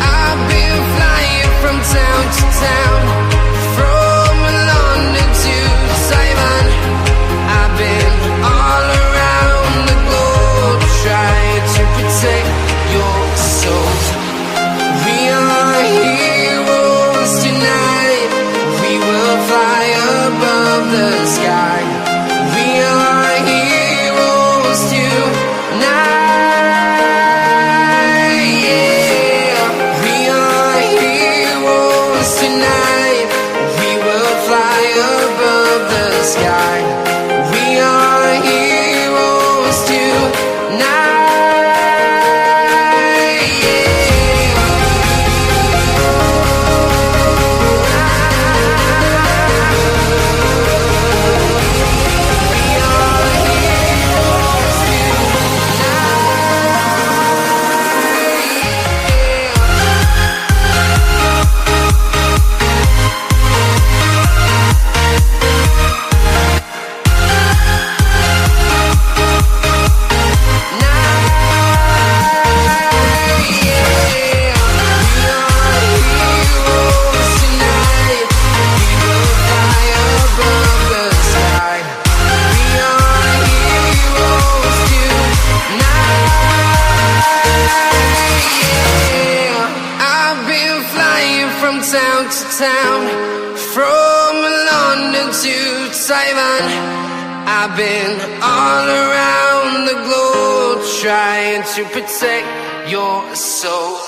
I've been flying from town to town, from London to Taiwan. I've been all around the globe, trying to protect your soul. We are heroes tonight. We will fly above the sky. We are heroes tonight. Tonight town, from London to Taiwan. I've been all around the globe trying to protect your soul.